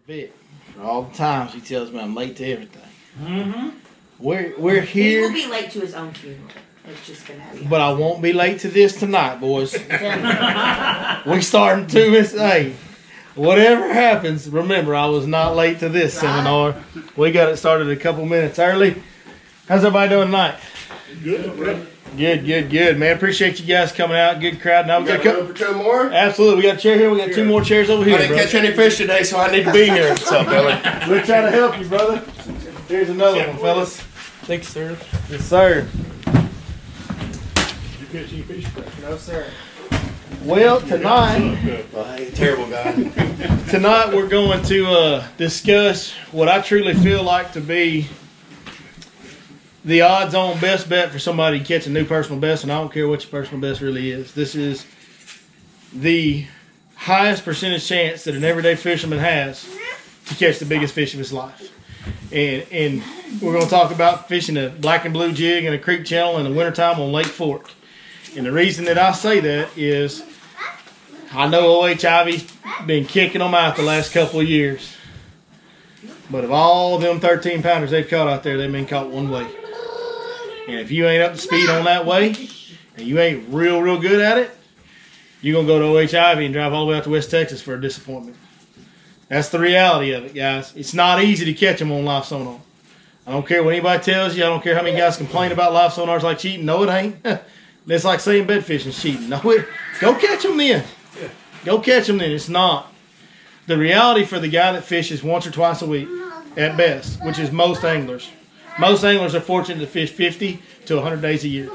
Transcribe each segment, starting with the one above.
Vic, for all the times he tells me I'm late to everything. Mm-hmm. We're here. He will be late to his own funeral. It's just gonna happen. But I won't be late to this tonight, boys. We starting 2 hey. Whatever happens, remember I was not late to this seminar. We got it started a couple minutes early. How's everybody doing tonight? Good. Good, man. Appreciate you guys coming out. Good crowd. Now we got room for 2 more? Absolutely. We got a chair here. We got 2 more chairs over here. I didn't brother. catch any fish today, so I need to be here. What's up, Billy? We're trying to help you, brother. Here's another one, fellas. Thanks, sir. Yes, sir. You catch any fish? No, sir. Well, tonight, Terrible guy. tonight we're going to discuss what I truly feel like to be the odds-on best bet for somebody to catch a new personal best, and I don't care what your personal best really is. This is the highest percentage chance that an everyday fisherman has to catch the biggest fish of his life. And we're going to talk about fishing a black and blue jig in a creek channel in the wintertime on Lake Fork. And the reason that I say that is I know OHIV's been kicking them out the last couple of years. But of all them 13 pounders they've caught out there, they've been caught one way. And if you ain't up to speed on that way, and you ain't real good at it, you're going to go to OHIV and drive all the way out to West Texas for a disappointment. That's the reality of it, guys. It's not easy to catch them on live sonar. I don't care what anybody tells you. I don't care how many guys complain about live sonars like cheating. No, it ain't. It's like saying bed fishing's cheating. No, go catch them then. Go catch them then. It's not. The reality for the guy that fishes once or twice a week at best, which is most anglers. Most anglers are fortunate to fish 50 to 100 days a year,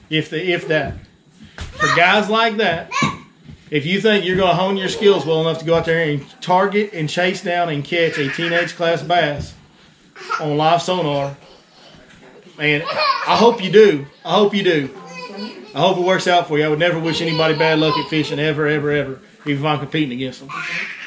if that. For guys like that, if you think you're going to hone your skills well enough to go out there and target and chase down and catch a teenage class bass on live sonar, man, I hope you do. I hope you do. I hope it works out for you. I would never wish anybody bad luck at fishing ever, even if I'm competing against them.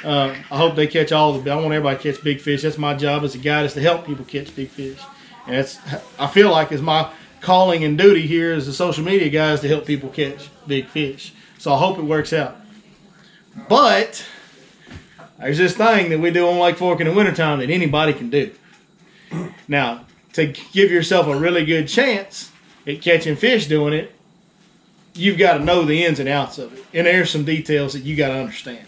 I hope they catch all of it. I want everybody to catch big fish. That's my job as a guide, is to help people catch big fish. And that's, I feel like, is my calling and duty here as a social media guy, is to help people catch big fish. So I hope it works out. But there's this thing that we do on Lake Fork in the wintertime that anybody can do. Now, to give yourself a really good chance at catching fish doing it, you've got to know the ins and outs of it. And there's some details that you got to understand.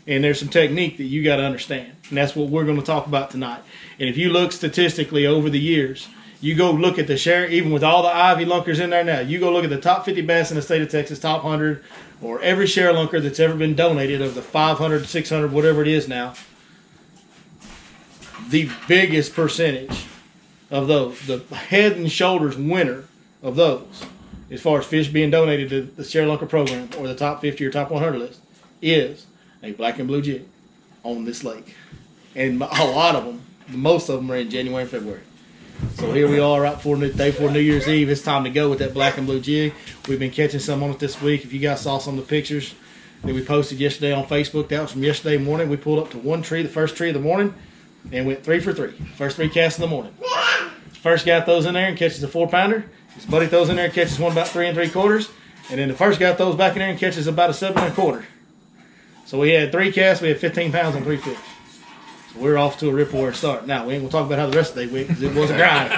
And there's some technique that you got to understand. And that's what we're going to talk about tonight. And if you look statistically over the years, you go look at the share, even with all the Ivy lunkers in there now, you go look at the top 50 bass in the state of Texas, top 100, or every share lunker that's ever been donated of the 500, 600, whatever it is now, the biggest percentage of those, the head and shoulders winner of those, as far as fish being donated to the share lunker program or the top 50 or top 100 list, is a black and blue jig on this lake. And a lot of them, most of them are in January and February. So here we are right before day before New Year's Eve. It's time to go with that black and blue jig. We've been catching some on it this week. If you guys saw some of the pictures that we posted yesterday on Facebook, that was from yesterday morning. We pulled up to one tree, the first tree of the morning, and went 3 for 3. First 3 casts in the morning. First guy throws in there and catches a 4-pounder. His buddy throws in there and catches one about 3 3/4. And then the first guy throws back in there and catches about a 7 1/4. So we had 3 casts. We had 15 pounds on 3 fish. So we're off to a rip-roaring start. Now, we ain't going to talk about how the rest of the day went, because it was a grind.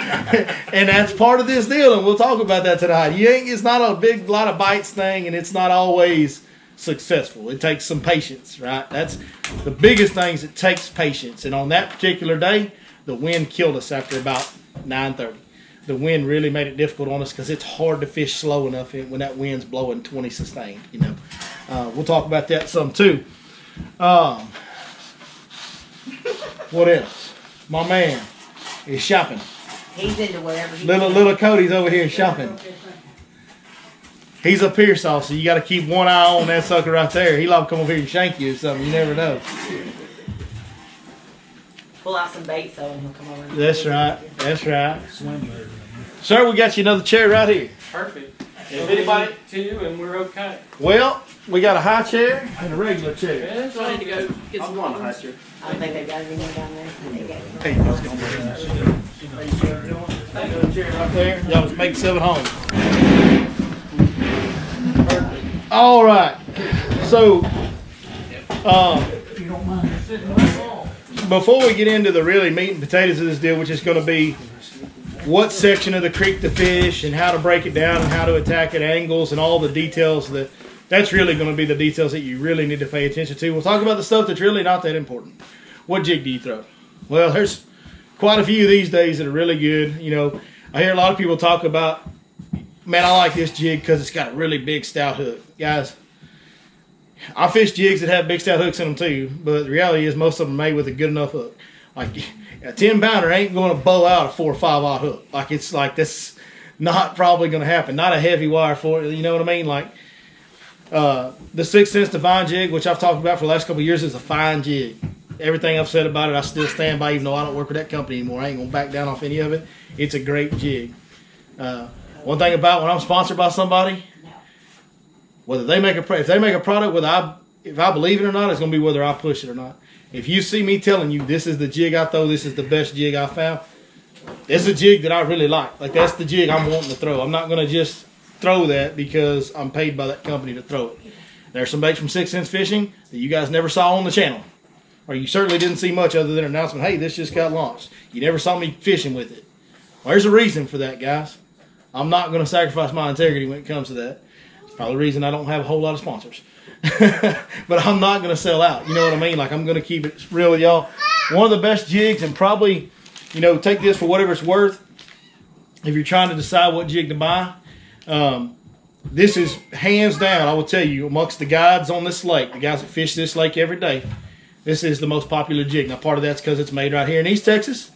And that's part of this deal, and we'll talk about that tonight. It's not a big lot of bites thing, and it's not always successful. It takes some patience, right? That's the biggest thing, is it takes patience. And on that particular day, the wind killed us after about 9:30. The wind really made it difficult on us, because it's hard to fish slow enough when that wind's blowing 20 sustained, you know. We'll talk about that some too. What else? My man is shopping. He's into whatever he Little Cody's over here shopping. He's a Pearsall, so you got to keep one eye on that sucker right there. He'll come over here and shank you or something. You never know. pull out some bait though, and he'll come over. And That's right. That's right. Sir, we got you another chair right here. Perfect. If anybody, Two, and we're okay. well, we got a high chair and a regular chair. Yeah, so I need to go get some on a high chair. I don't think they've got anything down there. Hey, let's go. Chair right there. Y'all just make yourself at home. All right. So, If you don't mind sitting right long. before we get into the really meat and potatoes of this deal, which is going to be what section of the creek to fish and how to break it down and how to attack at angles and all the details that's really going to be the details that you really need to pay attention to. We'll talk about the stuff that's really not that important. What jig do you throw? Well, there's quite a few these days that are really good. You know, I hear a lot of people talk about, man, I like this jig because it's got a really big stout hook. Guys, I fish jigs that have big stout hooks in them too, but the reality is most of them are made with a good enough hook. Like a 10-pounder ain't going to bow out a 4 or 5 hook. Like it's like that's not probably going to happen. Not a heavy wire for it. You know what I mean? Like the 6 Sense Divine jig, which I've talked about for the last couple of years, is a fine jig. Everything I've said about it, I still stand by, even though I don't work with that company anymore. I ain't gonna back down off any of it. It's a great jig. One thing about when I'm sponsored by somebody, whether they make if they make a product, if I believe it or not, it's gonna be whether I push it or not. If you see me telling you this is the jig I throw, this is the best jig I found, it's a jig that I really like. Like that's the jig I'm wanting to throw. I'm not gonna just throw that because I'm paid by that company to throw it. There's some baits from 6 Sense Fishing that you guys never saw on the channel. Or you certainly didn't see much other than an announcement, hey, this just got launched. You never saw me fishing with it. Well, there's a reason for that, guys. I'm not going to sacrifice my integrity when it comes to that. It's probably the reason I don't have a whole lot of sponsors. But I'm not going to sell out. You know what I mean? Like, I'm going to keep it real with y'all. One of the best jigs, and probably, you know, take this for whatever it's worth. If you're trying to decide what jig to buy, this is hands down, I will tell you, amongst the guides on this lake, the guys that fish this lake every day, this is the most popular jig. Now, part of that's because it's made right here in East Texas.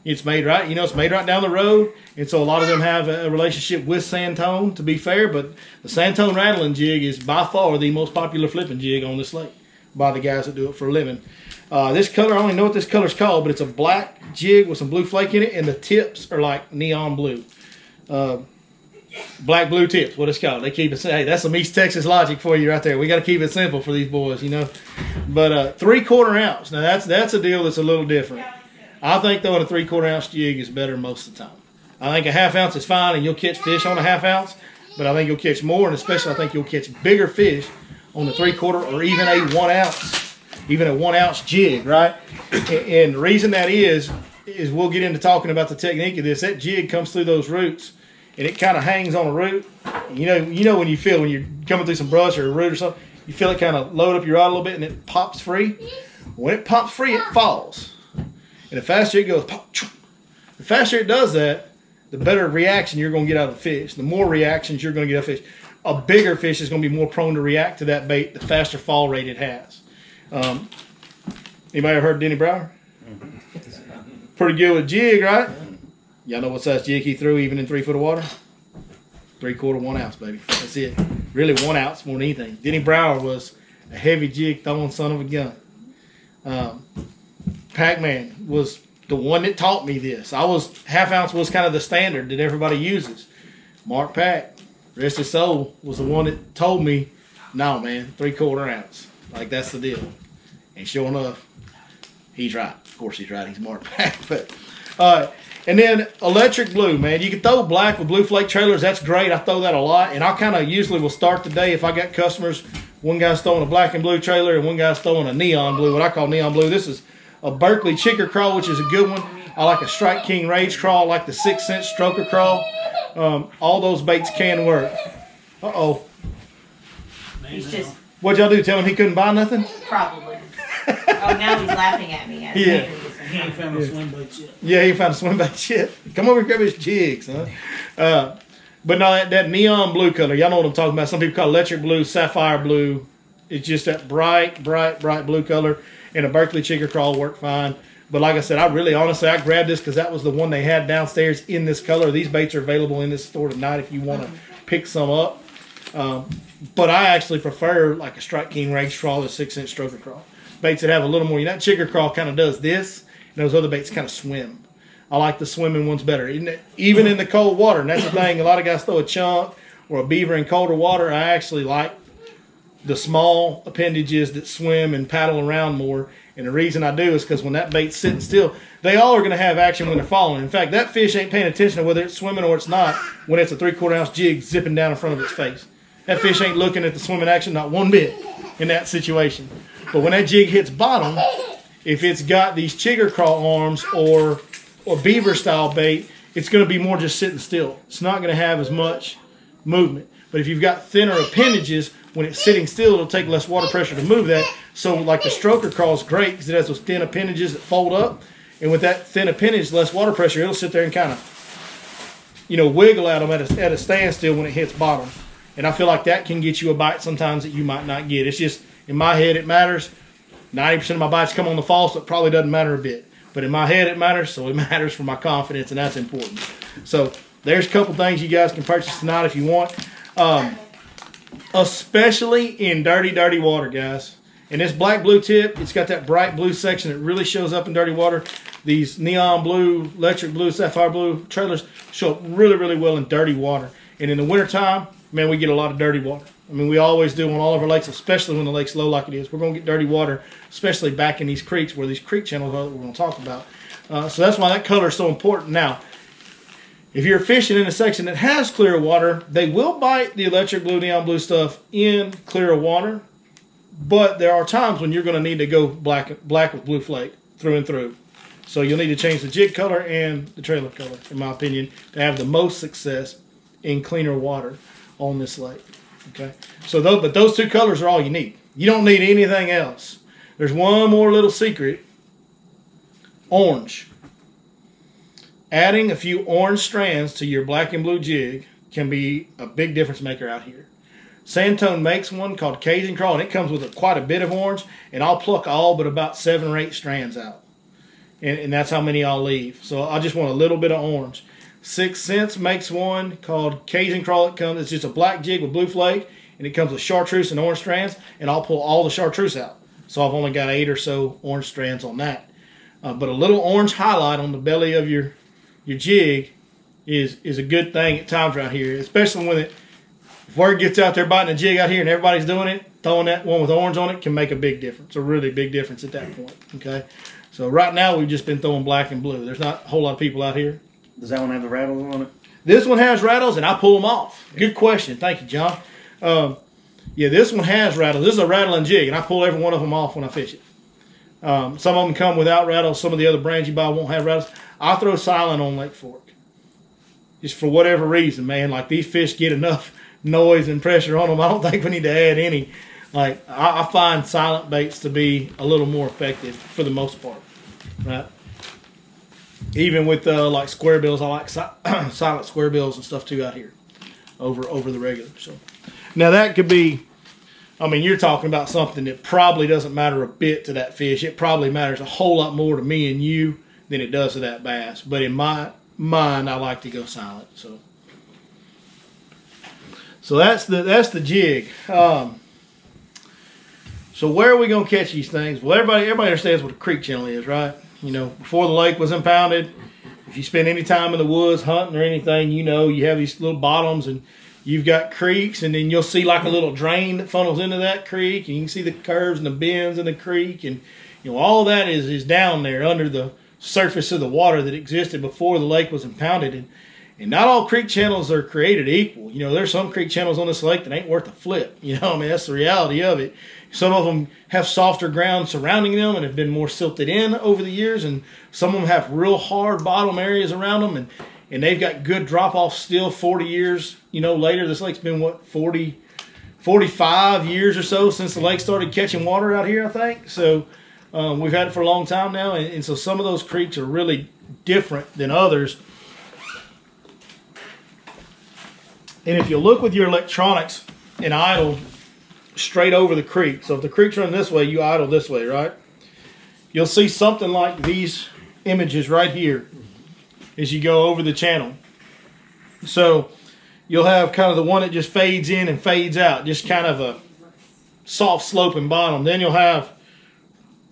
It's made right, you know, it's made right down the road. And so a lot of them have a relationship with Santone, to be fair. But the Santone rattling jig is by far the most popular flipping jig on this lake by the guys that do it for a living. This color, I don't even know what this color's called, but it's a black jig with some blue flake in it. And the tips are like neon blue. Black blue tips, what it's called. They keep it, hey, that's some East Texas logic for you right there. We got to keep it simple for these boys, you know. But 3/4 ounce, now that's a deal that's a little different. I think throwing a 3/4 ounce jig is better most of the time. I think a 1/2 ounce is fine and you'll catch fish on a 1/2 ounce, but I think you'll catch more, and especially I think you'll catch bigger fish on the 3/4 or even a 1 ounce, even a 1 ounce jig, right? And the reason that is we'll get into talking about the technique of this. That jig comes through those roots and it kind of hangs on a root. You know when you feel when you're coming through some brush or a root or something, you feel it kind of load up your rod a little bit and it pops free. When it pops free, it falls. And the faster it goes, pop, the faster it does that, the better reaction you're going to get out of the fish. The more reactions you're going to get out of fish. A bigger fish is going to be more prone to react to that bait the faster fall rate it has. Anybody ever heard of Denny Brower? Pretty good with jig, right? Y'all know what size jig he threw even in 3 foot of water? 3/4, 1 ounce, baby. That's it. Really 1 ounce more than anything. Denny Brower was a heavy jig throwing son of a gun. Pac-Man was the one that taught me this. 1/2 ounce was kind of the standard that everybody uses. Mark Pack, rest his soul, was the one that told me, no man, 3/4 ounce. Like that's the deal. And sure enough, he's right. Of course he's right. He's Mark Pack. But and then electric blue, man. You can throw black with blue flake trailers. That's great. I throw that a lot. And I kind of usually will start the day if I got customers. One guy's throwing a black and blue trailer and one guy's throwing a neon blue, what I call neon blue. This is a Berkeley Chicker Crawl, which is a good one. I like a Strike King Rage Crawl. I like the 6 Sense Stroker Crawl. All those baits can work. Uh-oh. He's just What'd y'all do? Tell him he couldn't buy nothing? probably. Oh, now he's laughing at me. Yeah. He ain't found a swim bait yet. Yeah, he found a swim bait shit. Come over and grab his jigs, huh? But no, that neon blue color, y'all know what I'm talking about. Some people call it electric blue, sapphire blue. It's just that bright blue color. And a Berkeley Chicker Crawl worked fine. But like I said, I grabbed this because that was the one they had downstairs in this color. These baits are available in this store tonight if you want to pick some up. But I actually prefer like a Strike King Rage Crawl or 6 Sense Stroker Crawl. Baits that have a little more, that Chicker Crawl kind of does this, and those other baits kind of swim. I like the swimming ones better, even in the cold water. And that's the thing, a lot of guys throw a chunk or a beaver in colder water. I actually like the small appendages that swim and paddle around more. And the reason I do is because when that bait's sitting still, they all are going to have action when they're falling. In fact, that fish ain't paying attention to whether it's swimming or it's not when it's a 3/4 ounce jig zipping down in front of its face. That fish ain't looking at the swimming action, not one bit in that situation. But when that jig hits bottom, If it's got these chigger crawl arms or beaver style bait, it's going to be more just sitting still. It's not going to have as much movement. But if you've got thinner appendages, when it's sitting still, it'll take less water pressure to move that. So like the stroker crawl is great because it has those thin appendages that fold up. And with that thin appendage, less water pressure, it'll sit there and kind of, wiggle at them at a standstill when it hits bottom. And I feel like that can get you a bite sometimes that you might not get. It's just, in my head, it matters. 90% of my bites come on the fall, so it probably doesn't matter a bit. But in my head, it matters, so it matters for my confidence, and that's important. So there's a couple things you guys can purchase tonight if you want. Especially in dirty, dirty water, guys. And this black blue tip, it's got that bright blue section that really shows up in dirty water. These neon blue, electric blue, sapphire blue trailers show up really, really well in dirty water. And in the wintertime, man, we get a lot of dirty water. I mean, we always do on all of our lakes, especially when the lake's low like it is. We're going to get dirty water, especially back in these creeks where these creek channels are that we're going to talk about. So that's why that color is so important. Now, if you're fishing in a section that has clear water, they will bite the electric blue, neon blue stuff in clear water. But there are times when you're going to need to go black with blue flake through and through. So you'll need to change the jig color and the trailer color, in my opinion, to have the most success in cleaner water on this lake. Okay, so but those two colors are all you need. You don't need anything else. There's one more little secret. Orange. Adding a few orange strands to your black and blue jig can be a big difference maker out here. Sandtone makes one called Cajun Crawl, and it comes with quite a bit of orange, and I'll pluck all but about 7 or 8 strands out. And that's how many I'll leave. So I just want a little bit of orange. 6 Cents makes one called Cajun Crawl. It's just a black jig with blue flake, and it comes with chartreuse and orange strands, and I'll pull all the chartreuse out. So I've only got 8 or so orange strands on that. But a little orange highlight on the belly of your jig is a good thing at times around here, especially when if word gets out there biting a jig out here and everybody's doing it, throwing that one with orange on it can make a big difference, a really big difference at that point. Okay, so right now we've just been throwing black and blue. There's not a whole lot of people out here. Does that one have the rattles on it? This one has rattles, and I pull them off. Good question. Thank you, John. Yeah, this one has rattles. This is a rattling jig, and I pull every one of them off when I fish it. Some of them come without rattles. Some of the other brands you buy won't have rattles. I throw silent on Lake Fork. Just for whatever reason, man. Like, these fish get enough noise and pressure on them. I don't think we need to add any. Like, I find silent baits to be a little more effective for the most part, right? Even with like square bills, I like silent square bills and stuff too out here over the regular. So now that could be, I mean, you're talking about something that probably doesn't matter a bit to that fish. It probably matters a whole lot more to me and you than it does to that bass. But in my mind, I like to go silent. So that's the jig. So where are we gonna catch these things? Well, everybody understands what a creek channel is, right? You know, before the lake was impounded, if you spend any time in the woods hunting or anything, you know, you have these little bottoms and you've got creeks, and then you'll see like a little drain that funnels into that creek, and you can see the curves and the bends in the creek, and you know, all that is down there under the surface of the water that existed before the lake was impounded. And not all creek channels are created equal. You know, there's some creek channels on this lake that ain't worth a flip. You know, I mean, that's the reality of it. Some of them have softer ground surrounding them and have been more silted in over the years, and some of them have real hard bottom areas around them, and they've got good drop-off still 40 years, you know, later. This lake's been, what, 45 years or so since the lake started catching water out here, I think. So we've had it for a long time now, and so some of those creeks are really different than others. And if you look with your electronics and idle straight over the creek, so if the creek's running this way, you idle this way, right? You'll see something like these images right here as you go over the channel. So you'll have kind of the one that just fades in and fades out, just kind of a soft sloping bottom. Then you'll have,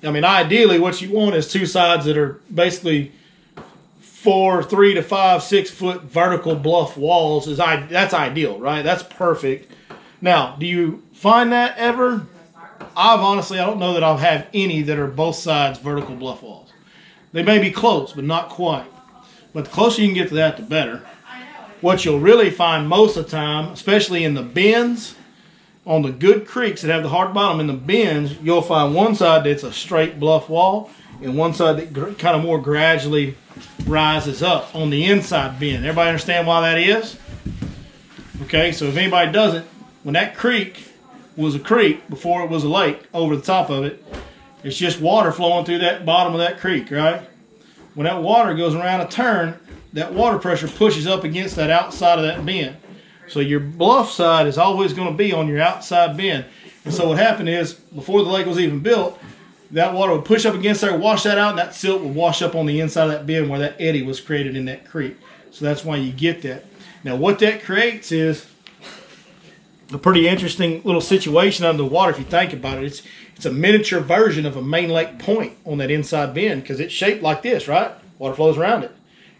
I mean, ideally what you want is two sides that are basically 3 to 5, 6 foot vertical bluff walls. That's ideal, right? That's perfect. Now, do you find that ever? I don't know that I'll have any that are both sides vertical bluff walls. They may be close, but not quite. But the closer you can get to that, the better. What you'll really find most of the time, especially in the bends, on the good creeks that have the hard bottom, in the bends, you'll find one side that's a straight bluff wall, and one side that kind of more gradually rises up on the inside bend. Everybody understand why that is? Okay, so if anybody doesn't, when that creek was a creek before it was a lake over the top of it, it's just water flowing through that bottom of that creek, right? When that water goes around a turn, that water pressure pushes up against that outside of that bend. So your bluff side is always going to be on your outside bend. And so what happened is, before the lake was even built, that water would push up against there, wash that out, and that silt would wash up on the inside of that bend where that eddy was created in that creek. So that's why you get that. Now what that creates is a pretty interesting little situation under the water if you think about it. It's a miniature version of a main lake point on that inside bend because it's shaped like this, right? Water flows around it.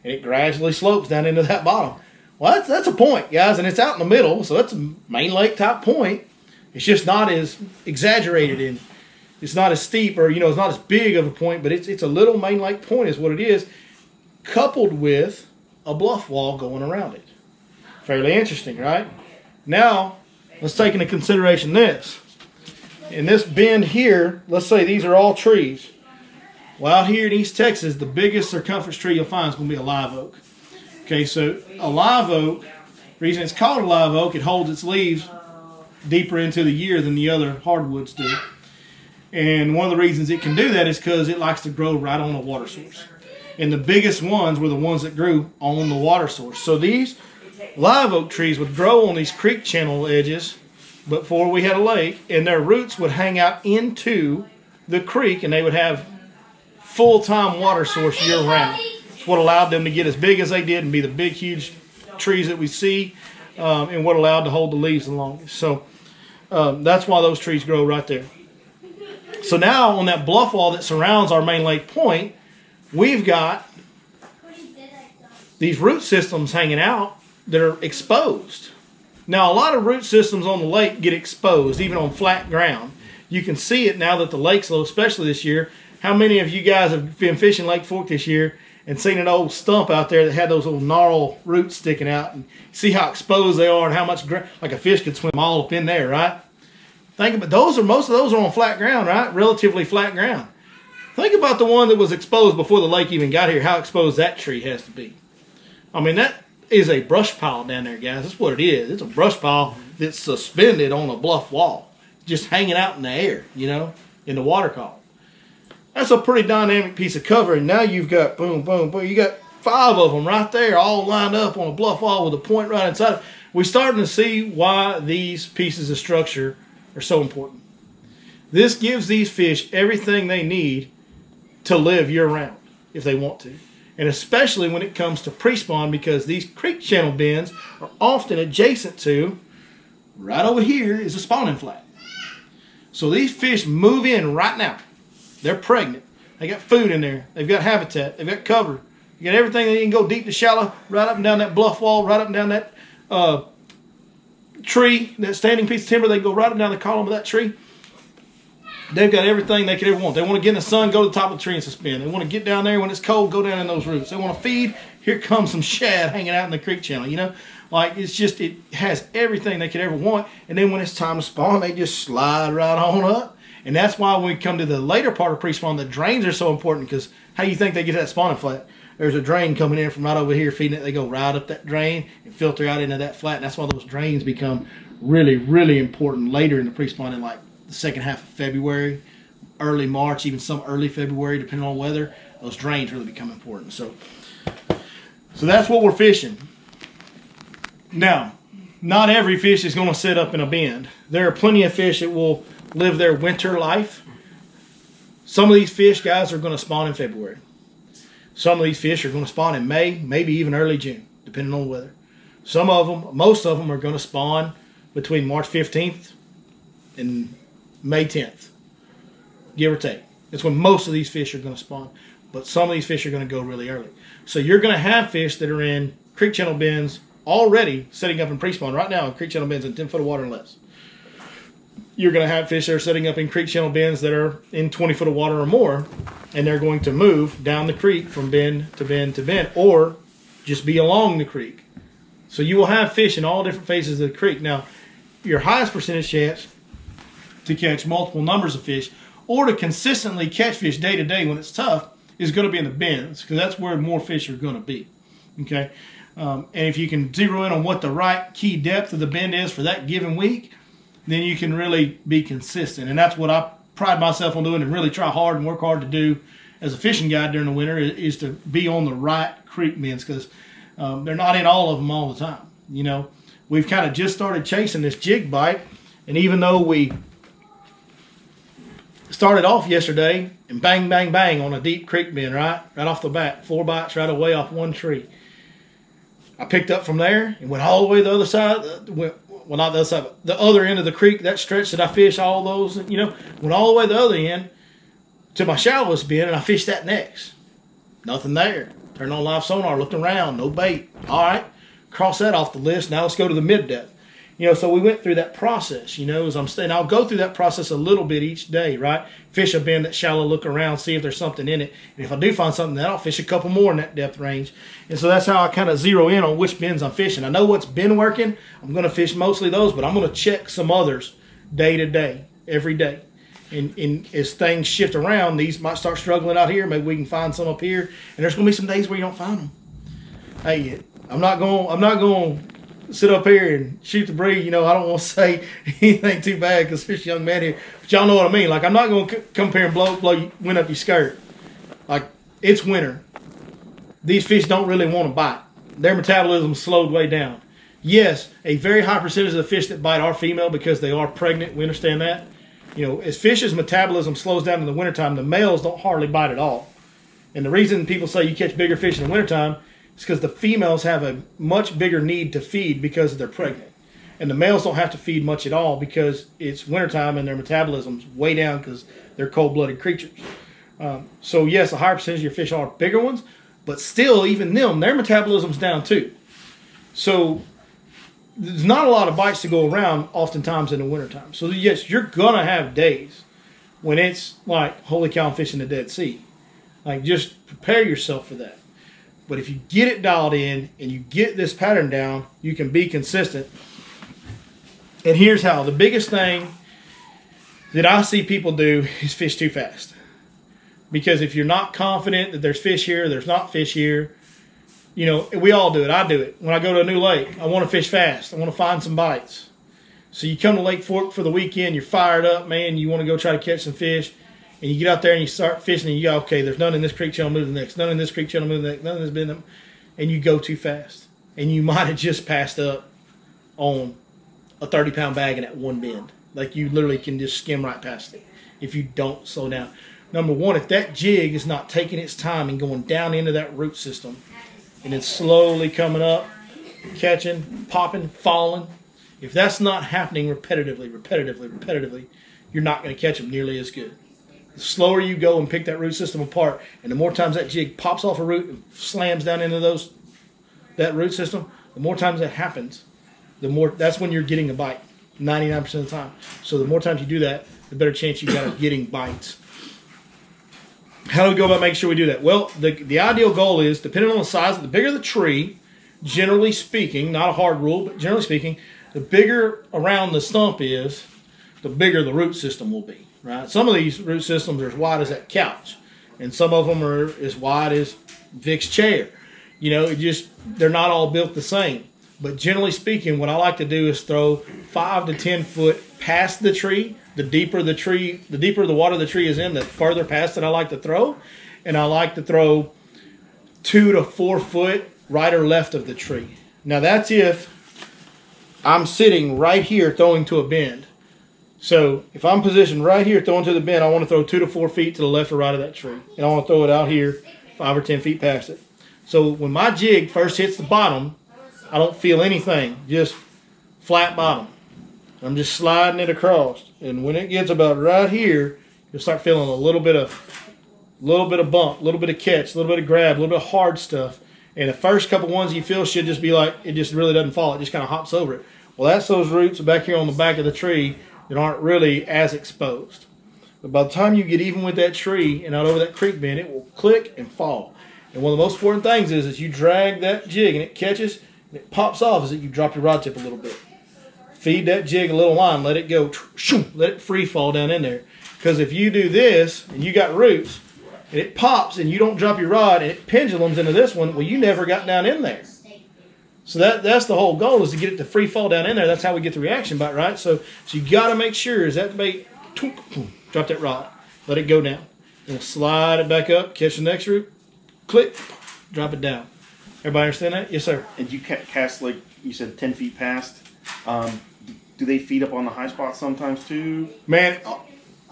And it gradually slopes down into that bottom. Well, that's a point, guys, and it's out in the middle, so that's a main lake type point. It's just not as exaggerated and it's not as steep, or it's not as big of a point, but it's a little main lake point is what it is, coupled with a bluff wall going around it. Fairly interesting, right? Now, let's take into consideration this. In this bend here, let's say these are all trees. Well, out here in East Texas, the biggest circumference tree you'll find is going to be a live oak. Okay, so a live oak, the reason it's called a live oak, it holds its leaves deeper into the year than the other hardwoods do. And one of the reasons it can do that is because it likes to grow right on a water source. And the biggest ones were the ones that grew on the water source. So these live oak trees would grow on these creek channel edges before we had a lake, and their roots would hang out into the creek, and they would have full-time water source year-round. It's what allowed them to get as big as they did and be the big, huge trees that we see, and what allowed to hold the leaves the longest. So that's why those trees grow right there. So now on that bluff wall that surrounds our main lake point, we've got these root systems hanging out that are exposed. Now a lot of root systems on the lake get exposed, even on flat ground. You can see it now that the lake's low, especially this year. How many of you guys have been fishing Lake Fork this year and seen an old stump out there that had those old gnarl roots sticking out, and see how exposed they are and how much, like a fish could swim all up in there, right? Think about most of those are on flat ground, right? Relatively flat ground. Think about the one that was exposed before the lake even got here, how exposed that tree has to be. I mean, that is a brush pile down there, guys. That's what it is. It's a brush pile that's suspended on a bluff wall, just hanging out in the air, in the water column. That's a pretty dynamic piece of cover, and now you've got boom, boom, boom. You got 5 of them right there, all lined up on a bluff wall with a point right inside it. We're starting to see why these pieces of structure are so important. This gives these fish everything they need to live year-round if they want to, and especially when it comes to pre-spawn, because these creek channel bends are often adjacent to, right over here is a spawning flat. So these fish move in right now. They're pregnant. They got food in there. They've got habitat. They've got cover. You got everything. They can go deep to shallow, right up and down that bluff wall, right up and down that tree, that standing piece of timber. They go right up and down the column of that tree. They've got everything they could ever want. They want to get in the sun, go to the top of the tree and suspend. They want to get down there when it's cold, go down in those roots. They want to feed. Here comes some shad hanging out in the creek channel, Like, it has everything they could ever want. And then when it's time to spawn, they just slide right on up. And that's why when we come to the later part of pre-spawn, the drains are so important, because how do you think they get that spawning flat? There's a drain coming in from right over here feeding it. They go right up that drain and filter out into that flat. And that's why those drains become really, really important later in the pre-spawn, in like the second half of February, early March, even some early February, depending on weather. Those drains really become important. So that's what we're fishing. Now, not every fish is going to sit up in a bend. There are plenty of fish that will live their winter life. Some of these fish, guys, are going to spawn in February. Some of these fish are going to spawn in May, maybe even early June, depending on the weather. Most of them are going to spawn between March 15th and May 10th, give or take. That's when most of these fish are going to spawn. But some of these fish are going to go really early. So you're going to have fish that are in creek channel bends already setting up in pre-spawn right now in creek channel bends in 10 foot of water and less. You're going to have fish that are setting up in creek channel bends that are in 20 foot of water or more, and they're going to move down the creek from bend to bend to bend, or just be along the creek. So you will have fish in all different phases of the creek. Now, your highest percentage chance to catch multiple numbers of fish, or to consistently catch fish day to day when it's tough is going to be in the bends, because that's where more fish are going to be. Okay, and if you can zero in on what the right key depth of the bend is for that given week, then you can really be consistent. And that's what I pride myself on doing, and really try hard and work hard to do as a fishing guide during the winter, is to be on the right creek bends, because they're not in all of them all the time. You know, we've kind of just started chasing this jig bite, and even though we started off yesterday and bang, bang, bang on a deep creek bend, right off the bat, 4 bites right away off one tree. I picked up from there and went all the way the other side, well, not the other side, but the other end of the creek, that stretch that I fish all those, you know, went all the way the other end to my shallowest bend, and I fished that next. Nothing there. Turned on live sonar, looked around, no bait. All right, cross that off the list. Now let's go to the mid depth. You know, so we went through that process, you know, as I'm staying. I'll go through that process a little bit each day, right? Fish a bend that shallow, look around, see if there's something in it. And if I do find something, then I'll fish a couple more in that depth range. And so that's how I kind of zero in on which bends I'm fishing. I know what's been working. I'm going to fish mostly those, but I'm going to check some others day to day, every day. And as things shift around, these might start struggling out here. Maybe we can find some up here. And there's going to be some days where you don't find them. Hey, I'm not going to sit up here and shoot the breeze. You know, I don't want to say anything too bad because there's a young man here. But y'all know what I mean. Like, I'm not going to come up here and blow wind up your skirt. Like, it's winter. These fish don't really want to bite. Their metabolism slowed way down. Yes, a very high percentage of the fish that bite are female because they are pregnant. We understand that. You know, as fish's metabolism slows down in the wintertime, the males don't hardly bite at all. And the reason people say you catch bigger fish in the wintertime is because the females have a much bigger need to feed because they're pregnant. And the males don't have to feed much at all because it's wintertime and their metabolism's way down because they're cold-blooded creatures. So yes, a higher percentage of your fish are bigger ones, but still, even them, their metabolism's down too. So there's not a lot of bites to go around oftentimes in the wintertime. So yes, you're going to have days when it's like, holy cow, I'm fishing the Dead Sea. Like, just prepare yourself for that. But if you get it dialed in and you get this pattern down, you can be consistent. And here's how. The biggest thing that I see people do is fish too fast. Because if you're not confident that there's fish here, there's not fish here, you know, we all do it. I do it. When I go to a new lake, I want to fish fast. I want to find some bites. So you come to Lake Fork for the weekend, you're fired up, man. You want to go try to catch some fish. And you get out there and you start fishing and you go, okay, there's none in this creek channel, move to the next. None in this creek channel, move to the next. None in this bend. And you go too fast. And you might have just passed up on a 30-pound bag in that one bend. Like, you literally can just skim right past it if you don't slow down. Number one, if that jig is not taking its time and going down into that root system and it's slowly coming up, catching, popping, falling, if that's not happening repetitively, you're not going to catch them nearly as good. The slower you go and pick that root system apart, and the more times that jig pops off a root and slams down into that root system, the more times that happens, that's when you're getting a bite, 99% of the time. So the more times you do that, the better chance you got of getting bites. How do we go about making sure we do that? Well, the ideal goal is, depending on the size, the bigger the tree, generally speaking, not a hard rule, but generally speaking, the bigger around the stump is, the bigger the root system will be. Right? Some of these root systems are as wide as that couch, and some of them are as wide as Vic's chair. You know, they're not all built the same. But generally speaking, what I like to do is throw 5 to 10 foot past the tree. The deeper the water the tree is in, the further past it I like to throw. And I like to throw 2 to 4 foot right or left of the tree. Now that's if I'm sitting right here throwing to a bend. So if I'm positioned right here throwing to the bend, I want to throw 2 to 4 feet to the left or right of that tree. And I want to throw it out here 5 or 10 feet past it. So when my jig first hits the bottom, I don't feel anything, just flat bottom. I'm just sliding it across. And when it gets about right here, you'll start feeling a little bit of bump, a little bit of catch, a little bit of grab, a little bit of hard stuff. And the first couple ones you feel should just be like, it just really doesn't fall. It just kind of hops over it. Well, that's those roots back here on the back of the tree that aren't really as exposed. But by the time you get even with that tree and out over that creek bend, it will click and fall. And one of the most important things is you drag that jig and it catches and it pops off, is that you drop your rod tip a little bit. Feed that jig a little line, let it go, let it free fall down in there. Because if you do this and you got roots and it pops and you don't drop your rod and it pendulums into this one, well, you never got down in there. So that's the whole goal, is to get it to free fall down in there. That's how we get the reaction bite, right? So you got to make sure is that bait, drop that rod, let it go down. Then slide it back up, catch the next root, click, drop it down. Everybody understand that? Yes, sir. And you cast, like you said, 10 feet past. Do they feed up on the high spots sometimes too? Man,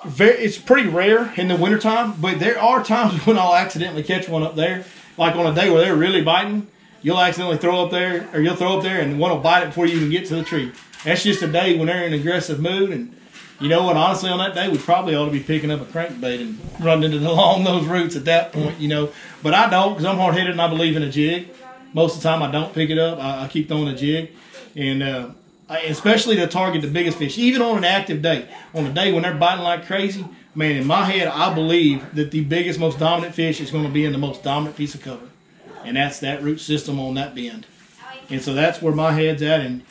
it's pretty rare in the wintertime, but there are times when I'll accidentally catch one up there. Like on a day where they're really biting, you'll accidentally throw up there, or you'll throw up there and one will bite it before you even get to the tree. That's just a day when they're in an aggressive mood. And you know what, honestly, on that day, we probably ought to be picking up a crankbait and running along those roots at that point, you know. But I don't, because I'm hard-headed and I believe in a jig. Most of the time I don't pick it up. I keep throwing a jig. And especially to target the biggest fish, even on an active day. On a day when they're biting like crazy, man, in my head, I believe that the biggest, most dominant fish is going to be in the most dominant piece of cover. And that's that root system on that bend. And so that's where my head's at. And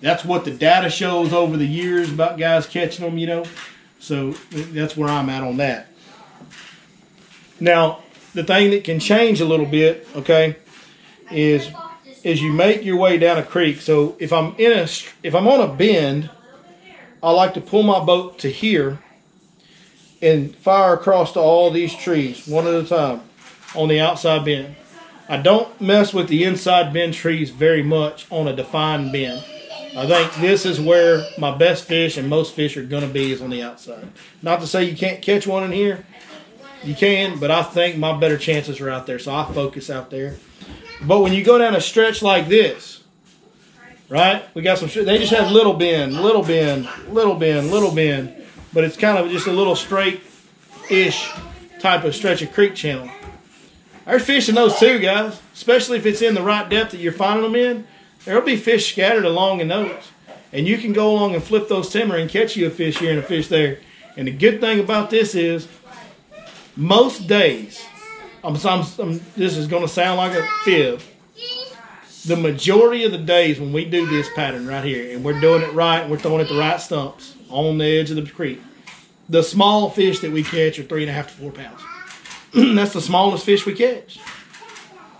that's what the data shows over the years about guys catching them, you know. So that's where I'm at on that. Now, the thing that can change a little bit, okay, is you make your way down a creek. So if I'm on a bend, I like to pull my boat to here and fire across to all these trees one at a time on the outside bend. I don't mess with the inside bend trees very much on a defined bend. I think this is where my best fish and most fish are going to be, is on the outside. Not to say you can't catch one in here. You can, but I think my better chances are out there, so I focus out there. But when you go down a stretch like this, right, we got some, they just have little bend, little bend, little bend, little bend, but it's kind of just a little straight-ish type of stretch of creek channel. There's fish in those too, guys, especially if it's in the right depth that you're finding them in. There'll be fish scattered along in those. And you can go along and flip those timber and catch you a fish here and a fish there. And the good thing about this is, most days, this is going to sound like a fib, the majority of the days when we do this pattern right here, and we're doing it right, and we're throwing at the right stumps on the edge of the creek, the small fish that we catch are 3.5 to 4 pounds. That's the smallest fish we catch.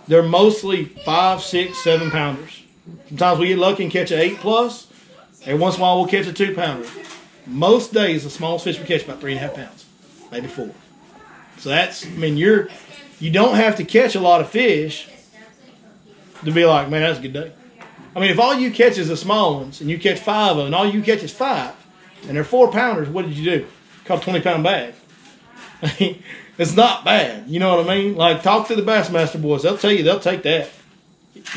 They're mostly 5, 6, 7 pounders. Sometimes we get lucky and catch an 8+. Every once in a while we'll catch a 2 pounder. Most days the smallest fish we catch about 3.5 pounds, maybe 4. So that's, I mean, you don't have to catch a lot of fish to be like, man, that's a good day. I mean, if all you catch is the small ones and you catch 5 of them, and all you catch is 5, and they're 4 pounders, what did you do? Caught a 20-pound bag. It's not bad. You know what I mean? Like, talk to the Bassmaster boys. They'll tell you they'll take that.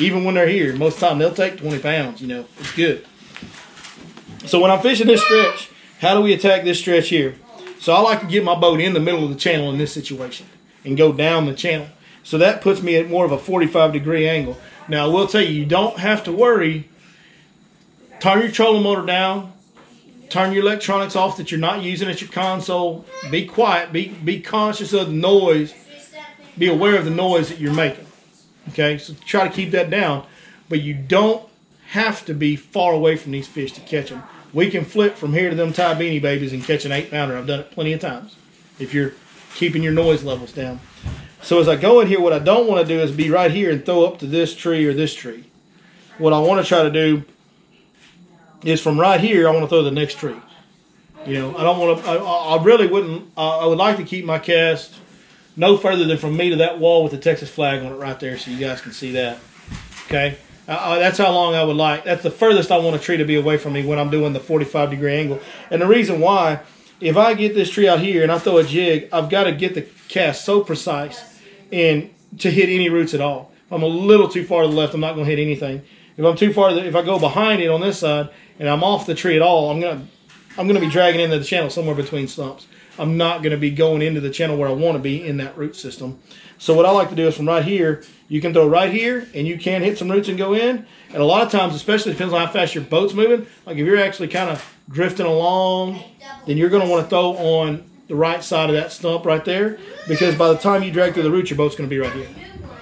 Even when they're here, most of the time they'll take 20 pounds, you know. It's good. So when I'm fishing this stretch, how do we attack this stretch here? So I like to get my boat in the middle of the channel in this situation and go down the channel. So that puts me at more of a 45-degree angle. Now, I will tell you, you don't have to worry. Turn your trolling motor down. Turn your electronics off that you're not using at your console. Be quiet. Be conscious of the noise. Be aware of the noise that you're making. Okay, so try to keep that down. But you don't have to be far away from these fish to catch them. We can flip from here to them Thai beanie babies and catch an 8-pounder. I've done it plenty of times if you're keeping your noise levels down. So as I go in here, what I don't want to do is be right here and throw up to this tree or this tree. What I want to try to do is from right here, I want to throw the next tree. You know, I don't want to, I really wouldn't, I would like to keep my cast no further than from me to that wall with the Texas flag on it right there so you guys can see that. Okay? That's how long I would like. That's the furthest I want a tree to be away from me when I'm doing the 45-degree angle. And the reason why, if I get this tree out here and I throw a jig, I've got to get the cast so precise and to hit any roots at all. If I'm a little too far to the left, I'm not going to hit anything. If I'm too far, if I go behind it on this side and I'm off the tree at all, I'm gonna be dragging into the channel somewhere between stumps. I'm not going to be going into the channel where I want to be in that root system. So what I like to do is from right here, you can throw right here and you can hit some roots and go in. And a lot of times, especially depends on how fast your boat's moving, like if you're actually kind of drifting along, then you're going to want to throw on the right side of that stump right there, because by the time you drag through the roots, your boat's going to be right here.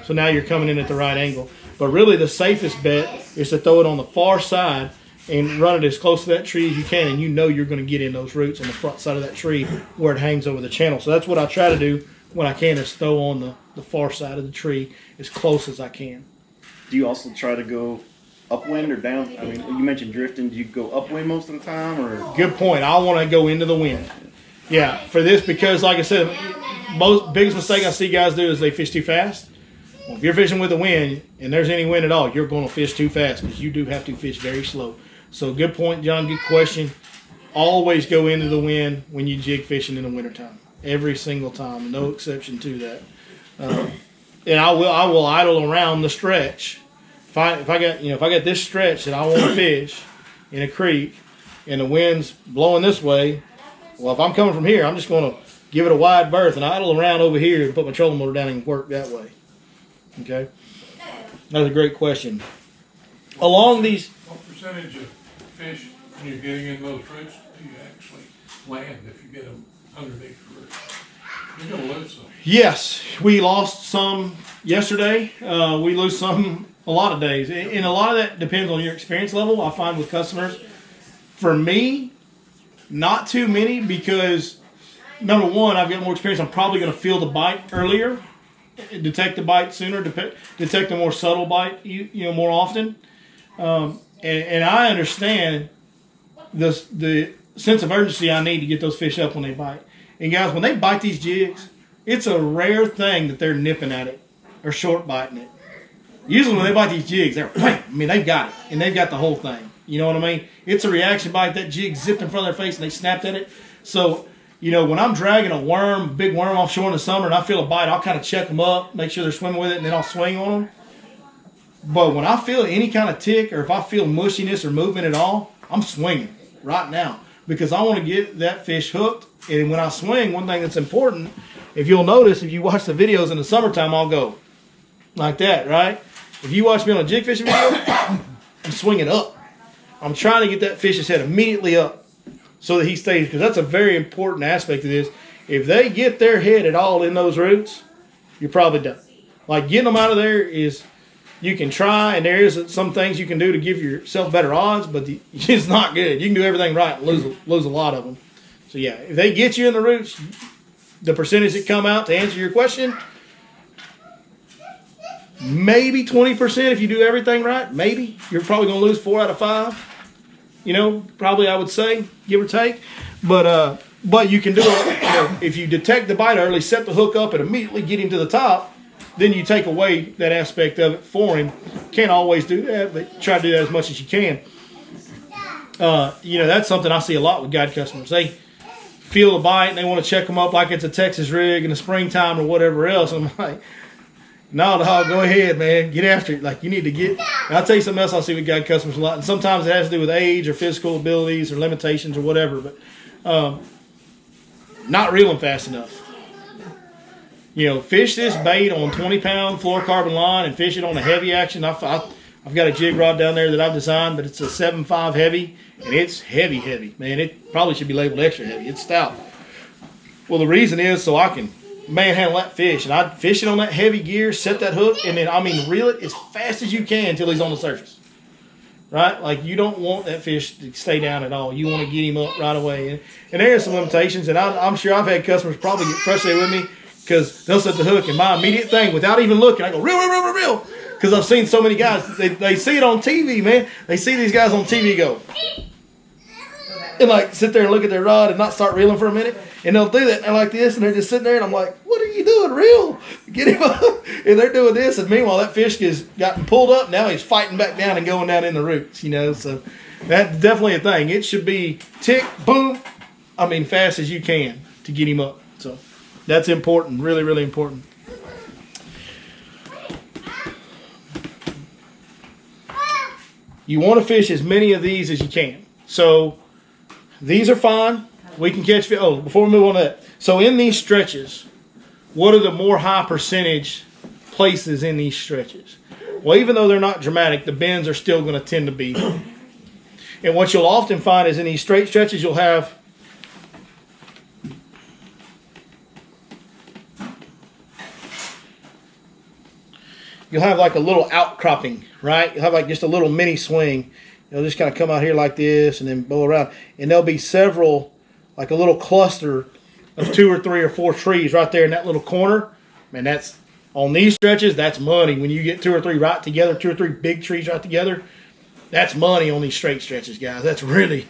So now you're coming in at the right angle. But really the safest bet is to throw it on the far side and run it as close to that tree as you can, and you know you're going to get in those roots on the front side of that tree where it hangs over the channel. So that's what I try to do when I can, is throw on the far side of the tree as close as I can. Do you also try to go upwind or down? I mean, you mentioned drifting. Do you go upwind most of the time, or? Good point. I want to go into the wind. Yeah, for this, because like I said, most biggest mistake I see guys do is they fish too fast. Well, if you're fishing with the wind and there's any wind at all, you're going to fish too fast, because you do have to fish very slow. So good point, John. Good question. Always go into the wind when you jig fishing in the wintertime. Every single time, no exception to that. And I will idle around the stretch. If I got this stretch that I want to fish in a creek, and the wind's blowing this way, well, if I'm coming from here, I'm just going to give it a wide berth and idle around over here and put my trolling motor down and work that way. Okay, that's a great question. Along these, What percentage of fish when you're getting in those roots do you actually land if you get them underneath the roots? You're gonna lose some. yes, we lost some yesterday. We lose some a lot of days, and a lot of that depends on your experience level. I find with customers, for me, not too many, because number one, I've got more experience. I'm probably going to feel the bite earlier, detect the bite sooner, detect a more subtle bite, more often. And I understand the sense of urgency I need to get those fish up when they bite. And guys, when they bite these jigs, it's a rare thing that they're nipping at it or short biting it. Usually when they bite these jigs, they're wham! I mean, they've got it, and they've got the whole thing. You know what I mean? It's a reaction bite. That jig zipped in front of their face, and they snapped at it. So, when I'm dragging a big worm offshore in the summer, and I feel a bite, I'll kind of check them up, make sure they're swimming with it, and then I'll swing on them. But when I feel any kind of tick, or if I feel mushiness or movement at all, I'm swinging right now, because I want to get that fish hooked. And when I swing, one thing that's important, if you'll notice, if you watch the videos in the summertime, I'll go like that, right? If you watch me on a jig fishing video, I'm swinging up. I'm trying to get that fish's head immediately up so that he stays, because that's a very important aspect of this. If they get their head at all in those roots, you're probably done. Like, getting them out of there is, you can try, and there is some things you can do to give yourself better odds, but it's not good. You can do everything right and lose a lot of them. So yeah, if they get you in the roots, the percentage that come out, to answer your question, maybe 20% if you do everything right. Maybe. You're probably going to lose 4 out of 5. Probably, I would say, give or take. But you can do it. If you detect the bite early, set the hook up and immediately get him to the top, then you take away that aspect of it for him. Can't always do that, but try to do that as much as you can. That's something I see a lot with guide customers. They feel the bite and they want to check them up like it's a Texas rig in the springtime or whatever else. I'm like, no, dog, go ahead, man. Get after it. Like, you need to get... And I'll tell you something else I see with guide customers a lot. And sometimes it has to do with age or physical abilities or limitations or whatever. But not reeling fast enough. Fish this bait on 20-pound fluorocarbon line and fish it on a heavy action. I've got a jig rod down there that I've designed, but it's a 7.5 heavy. And it's heavy. Man, it probably should be labeled extra heavy. It's stout. Well, the reason is so I can manhandle that fish, and I fish it on that heavy gear, set that hook, and then reel it as fast as you can until he's on the surface, right? Like, you don't want that fish to stay down at all. You want to get him up right away, and there are some limitations, and I'm sure I've had customers probably get frustrated with me because they'll set the hook, and my immediate thing, without even looking, I go reel, because I've seen so many guys, they see it on TV, man. They see these guys on TV go and like sit there and look at their rod and not start reeling for a minute. And they'll do that, and they're like this, and they're just sitting there, and I'm like, what are you doing, reel? Get him up. And they're doing this, and meanwhile, that fish has gotten pulled up. Now he's fighting back down and going down in the roots, So that's definitely a thing. It should be tick, boom, fast as you can to get him up. So that's important, really, really important. You want to fish as many of these as you can. So these are fine. We can catch fish. Oh, before we move on to that. So in these stretches, what are the more high percentage places in these stretches? Well, even though they're not dramatic, the bends are still going to tend to be. And what you'll often find is in these straight stretches, you'll have like a little outcropping, right? You'll have like just a little mini swing. They'll just kind of come out here like this and then bow around. And there'll be several, like a little cluster of 2 or 3 or 4 trees right there in that little corner. Man, that's on these stretches, that's money. When you get 2 or 3 right together, 2 or 3 big trees right together, that's money on these straight stretches, guys. That's really,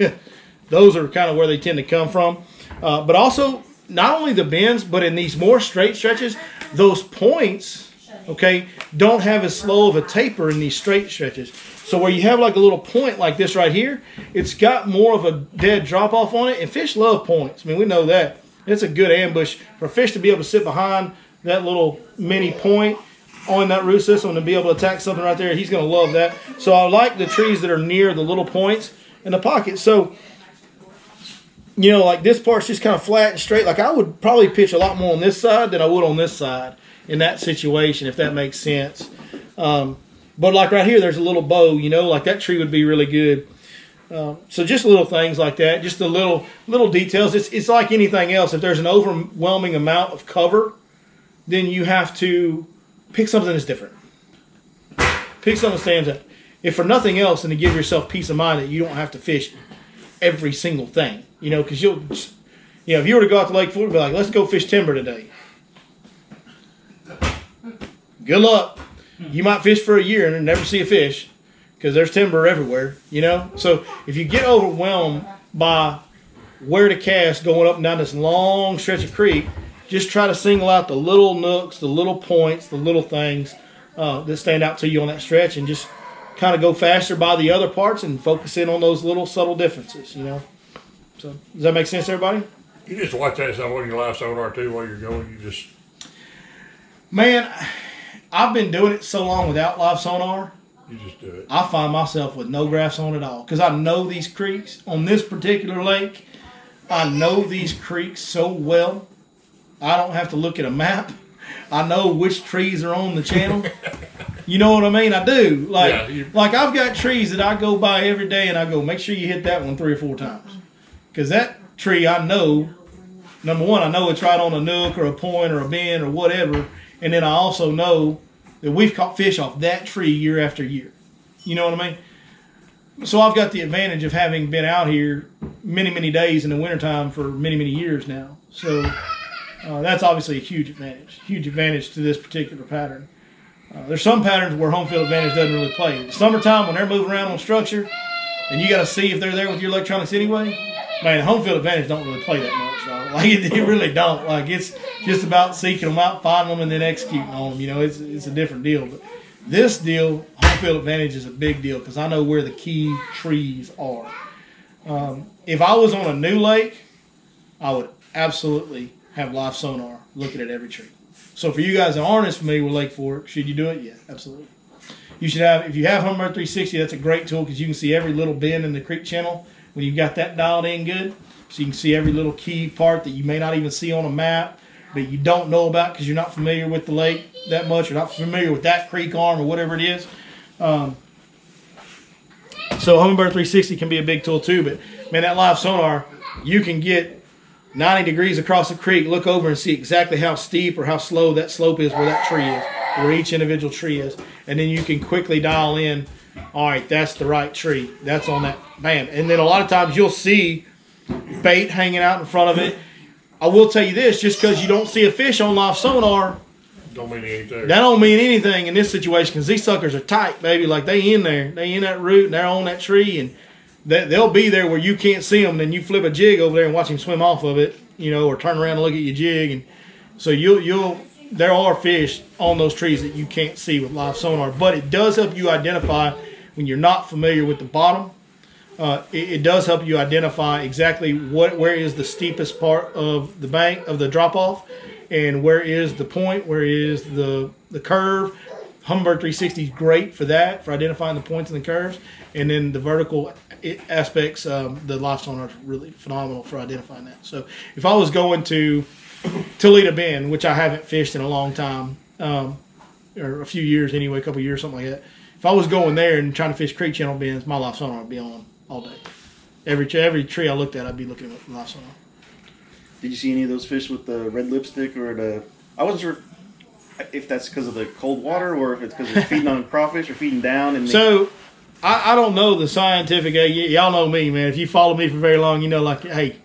those are kind of where they tend to come from. But also, not only the bends, but in these more straight stretches, those points, okay, don't have as slow of a taper in these straight stretches. So where you have like a little point like this right here, it's got more of a dead drop off on it, and fish love points. I mean, we know that. It's a good ambush for a fish to be able to sit behind that little mini point on that root system and to be able to attack something right there. He's going to love that. So I like the trees that are near the little points in the pocket. So, you know, like this part's just kind of flat and straight. Like I would probably pitch a lot more on this side than I would on this side in that situation, if that makes sense. But like right here, there's a little bow, you know, like that tree would be really good. So just little things like that, just the little details. It's like anything else. If there's an overwhelming amount of cover, then you have to pick something that's different. Pick something that stands out. If for nothing else, and to give yourself peace of mind that you don't have to fish every single thing, you know, because you'll, you know, if you were to go out to Lake Fort and be like, let's go fish timber today. Good luck. You might fish for a year and never see a fish because there's timber everywhere, you know. So if you get overwhelmed by where to cast going up and down this long stretch of creek, just try to single out the little nooks, the little points, the little things that stand out to you on that stretch, and just kind of go faster by the other parts and focus in on those little subtle differences, you know. So does that make sense to everybody? You just watch that stuff on your live sonar too while you're going. You just, man, I've been doing it so long without live sonar. you just do it. I find myself with no graphs on at all because I know these creeks on this particular lake. I know these creeks so well. I don't have to look at a map. I know which trees are on the channel. You know what I mean? I do. Like, like I've got trees that I go by every day, and I go, make sure you hit that one 3 or 4 times, because that tree I know. Number one, I know it's right on a nook or a point or a bend or whatever, and then I also know that we've caught fish off that tree year after year. You know what I mean? So I've got the advantage of having been out here many, many days in the wintertime for many, many years now. So that's obviously a huge advantage to this particular pattern. There's some patterns where home field advantage doesn't really play. In the summertime, when they're moving around on structure, and you got to see if they're there with your electronics anyway, man, home field advantage don't really play that much, dog. Like it really don't. Like it's just about seeking them out, finding them, and then executing on them. You know, it's a different deal. But this deal, home field advantage is a big deal because I know where the key trees are. If I was on a new lake, I would absolutely have live sonar looking at every tree. So for you guys that aren't as familiar with Lake Fork, should you do it? Yeah, absolutely. You should have, if you have Humminbird 360, that's a great tool because you can see every little bend in the creek channel when you've got that dialed in good. So you can see every little key part that you may not even see on a map, but you don't know about because you're not familiar with the lake that much, or not familiar with that creek arm or whatever it is. So Humminbird 360 can be a big tool too, but man, that live sonar, you can get 90 degrees across the creek, look over and see exactly how steep or how slow that slope is where that tree is, where each individual tree is. And then you can quickly dial in, all right, that's the right tree. That's on that, bam. And then a lot of times you'll see bait hanging out in front of it. I will tell you this, just because you don't see a fish on live sonar, Don't mean anything. that don't mean anything in this situation because these suckers are tight, baby. Like they in there. They in that root and they're on that tree, and they'll be there where you can't see them. Then you flip a jig over there and watch him swim off of it, you know, or turn around and look at your jig. And so there are fish on those trees that you can't see with live sonar, but it does help you identify when you're not familiar with the bottom. It does help you identify exactly where is the steepest part of the bank of the drop off, and where is the point, where is the curve. Humminbird 360 is great for that, for identifying the points and the curves. And then the vertical aspects, the live sonar is really phenomenal for identifying that. So if I was going to Toledo Bend, which I haven't fished in a long time, or a few years anyway, a couple years, something like that. If I was going there and trying to fish creek channel bends, my live sonar would be on all day. Every tree I looked at, I'd be looking at live sonar. Did you see any of those fish with the red lipstick or the? I wasn't sure if that's because of the cold water or if it's because they're feeding on crawfish or feeding down. And So I don't know the scientific. Y'all know me, man. If you follow me for very long, you know, like, hey,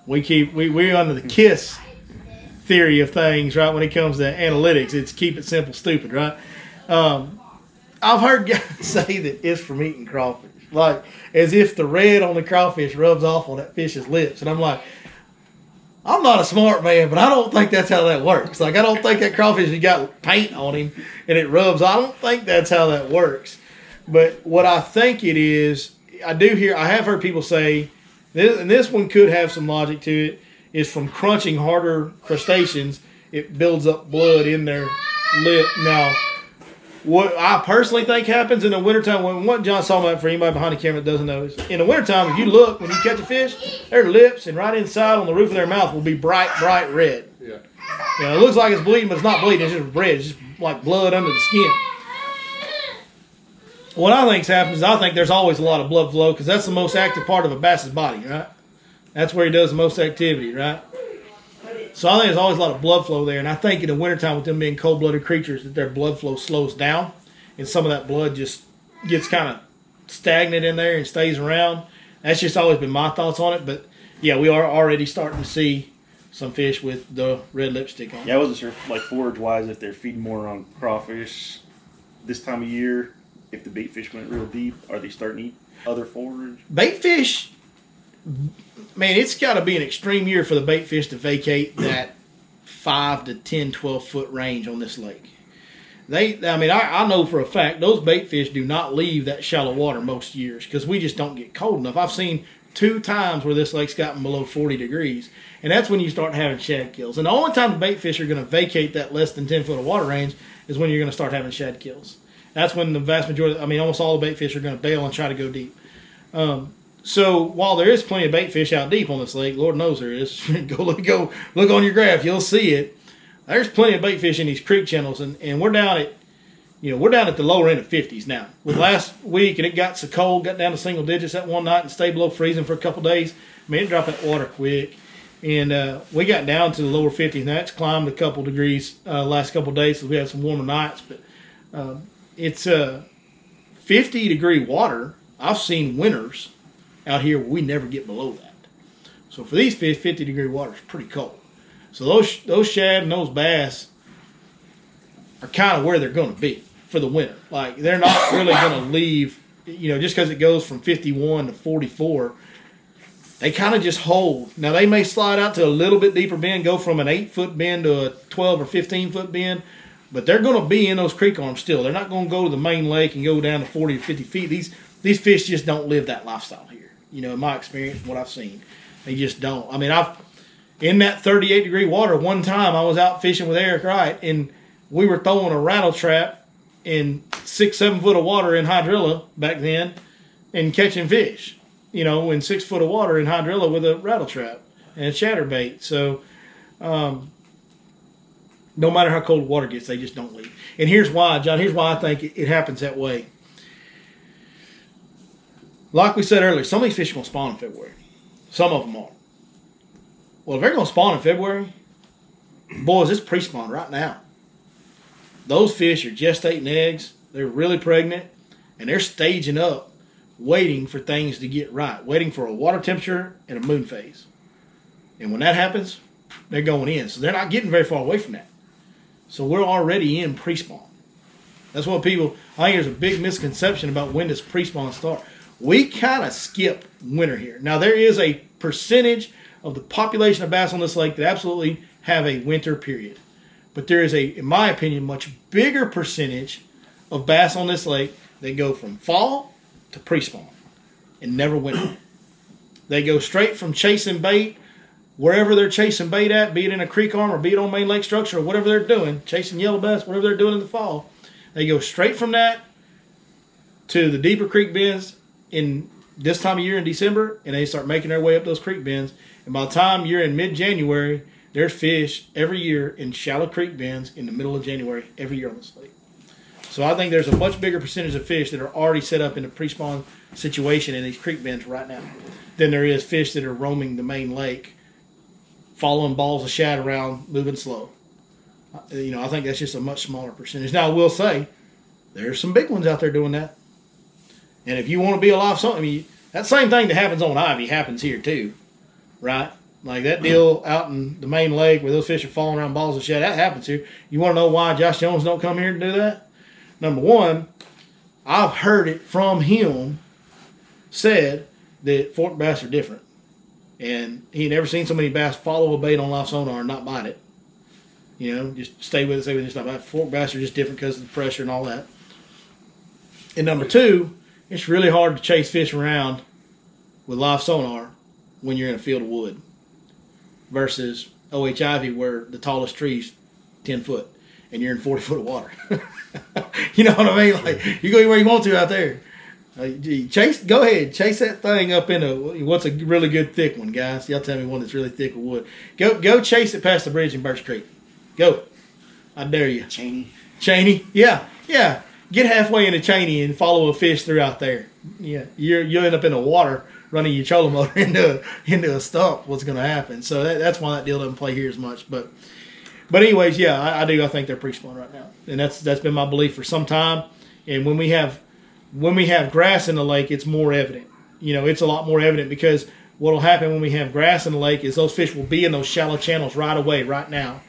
we're under the KISS theory of things, right? When it comes to analytics, it's keep it simple, stupid, right? I've heard guys say that it's from eating crawfish, like as if the red on the crawfish rubs off on that fish's lips, and I'm like, I'm not a smart man, but I don't think that's how that works. Like, I don't think that crawfish has got paint on him and it rubs. I don't think that's how that works. But what I think it is, I have heard people say, and this one could have some logic to it, is from crunching harder crustaceans, it builds up blood in their lip. Now, what I personally think happens in the wintertime, what John's talking about for anybody behind the camera that doesn't know, is in the wintertime, if you look, when you catch a fish, their lips and right inside on the roof of their mouth will be bright red. Yeah. You know, it looks like it's bleeding, but it's not bleeding. It's just red. It's just like blood under the skin. What I think happens is I think there's always a lot of blood flow because that's the most active part of a bass's body, right? That's where he does the most activity, right? So I think there's always a lot of blood flow there, and I think in the wintertime with them being cold-blooded creatures that their blood flow slows down, and some of that blood just gets kind of stagnant in there and stays around. That's just always been my thoughts on it, but yeah, we are already starting to see some fish with the red lipstick on. Yeah, I wasn't sure, like forage-wise, if they're feeding more on crawfish this time of year. If the bait fish went real deep, are they starting to eat other forage? Bait fish, man, it's got to be an extreme year for the bait fish to vacate that 5 to 10, 12-foot range on this lake. I know for a fact those bait fish do not leave that shallow water most years because we just don't get cold enough. I've seen 2 times where this lake's gotten below 40 degrees, and that's when you start having shad kills. And the only time the bait fish are going to vacate that less than 10 foot of water range is when you're going to start having shad kills. That's when the vast majority, almost all the bait fish are going to bail and try to go deep. So while there is plenty of bait fish out deep on this lake, Lord knows there is. go look on your graph, you'll see it. There's plenty of bait fish in these creek channels, and we're down at the lower end of 50s now. With last week, and it got so cold, got down to single digits that one night and stayed below freezing for a couple days. It dropped that water quick, and we got down to the lower 50s. Now it's climbed a couple degrees last couple days, so we had some warmer nights, but it's 50-degree water. I've seen winters out here where we never get below that. So for these fish, 50-degree water is pretty cold. So those shad and those bass are kind of where they're going to be for the winter. Like, they're not really going to leave, just because it goes from 51 to 44. They kind of just hold. Now, they may slide out to a little bit deeper bend, go from an 8-foot bend to a 12 or 15-foot bend, but they're going to be in those creek arms still. They're not going to go to the main lake and go down to 40 or 50 feet. These fish just don't live that lifestyle here. In my experience, what I've seen, they just don't. I've in that 38-degree water, one time I was out fishing with Eric Wright, and we were throwing a rattle trap in 6-7 foot of water in hydrilla back then and catching fish, in 6 foot of water in hydrilla with a rattle trap and a chatterbait. So, no matter how cold the water gets, they just don't leave. And here's why, John. Here's why I think it happens that way. Like we said earlier, some of these fish are going to spawn in February. Some of them are. Well, if they're going to spawn in February, boys, it's pre-spawn right now. Those fish are gestating eggs. They're really pregnant, and they're staging up, waiting for things to get right, waiting for a water temperature and a moon phase. And when that happens, they're going in. So they're not getting very far away from that. So we're already in pre-spawn. That's what I think there's a big misconception about when does pre-spawn start. We kind of skip winter here. Now, there is a percentage of the population of bass on this lake that absolutely have a winter period. But there is in my opinion, much bigger percentage of bass on this lake that go from fall to pre-spawn and never winter. They go straight from chasing bait, wherever they're chasing bait at, be it in a creek arm or be it on main lake structure or whatever they're doing, chasing yellow bass, whatever they're doing in the fall. They go straight from that to the deeper creek bends in this time of year in December, and they start making their way up those creek bends. And by the time you're in mid-January, there's fish every year in shallow creek bends in the middle of January every year on this lake. So I think there's a much bigger percentage of fish that are already set up in a pre-spawn situation in these creek bends right now than there is fish that are roaming the main lake, following balls of shad around, moving slow. I think that's just a much smaller percentage. Now, I will say, there's some big ones out there doing that. And if you want to be a live sonar, I mean, that same thing that happens on Ivy happens here too, right? Like that deal out in the main lake where those fish are falling around balls of shad, that happens here. You want to know why Josh Jones don't come here to do that? Number one, I've heard it from him said that fork bass are different. And he had never seen so many bass follow a bait on live sonar and not bite it. You know, just stay with it, just not bite it. Fork bass are just different because of the pressure and all that. And number two, it's really hard to chase fish around with live sonar when you're in a field of wood versus OH Ivy where the tallest tree's 10 foot and you're in 40 foot of water. You know what I mean? Like, you go anywhere you want to out there. Go ahead, chase that thing up in what's a really good thick one, guys. Y'all tell me one that's really thick of wood. Go chase it past the bridge in Birch Creek. Go. I dare you. Cheney. Yeah. Get halfway into Cheney and follow a fish throughout there. Yeah. You'll end up in the water running your trolling motor into a stump. What's going to happen? So that's why that deal doesn't play here as much. But anyways, yeah, I do. I think they're pre-spawn right now, and that's been my belief for some time. And when we have grass in the lake, it's more evident. You know, it's a lot more evident because what will happen when we have grass in the lake is those fish will be in those shallow channels right away, right now,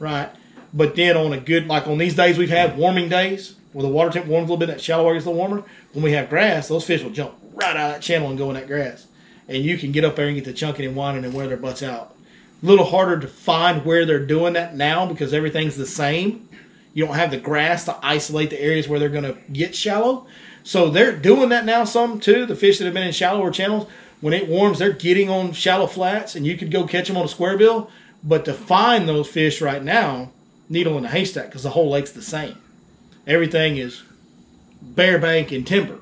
right? But then on a good, like on these days we've had warming days where the water temp warms a little bit, that shallow water gets a little warmer. When we have grass, those fish will jump right out of that channel and go in that grass. And you can get up there and get to chunking and whining and wear their butts out. A little harder to find where they're doing that now because everything's the same. You don't have the grass to isolate the areas where they're going to get shallow. So they're doing that now some too. The fish that have been in shallower channels, when it warms, they're getting on shallow flats and you could go catch them on a square bill. But to find those fish right now, needle in a haystack because the whole lake's the same. Everything is bare bank and timber.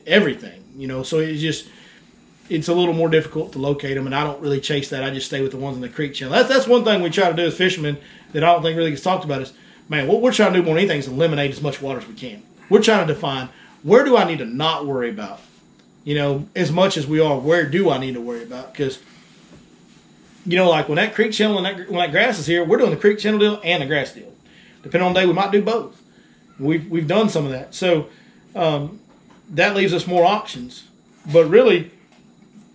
Everything, you know, so it's a little more difficult to locate them, and I don't really chase that. I just stay with the ones in the creek channel. That's one thing we try to do as fishermen that I don't think really gets talked about is, man, what we're trying to do more than anything is eliminate as much water as we can. We're trying to define, where do I need to not worry about? You know, as much as we are, where do I need to worry about? Because, you know, like when that creek channel and when that grass is here, we're doing the creek channel deal and the grass deal. Depending on the day, we might do both. We've done some of that. So that leaves us more options. But really,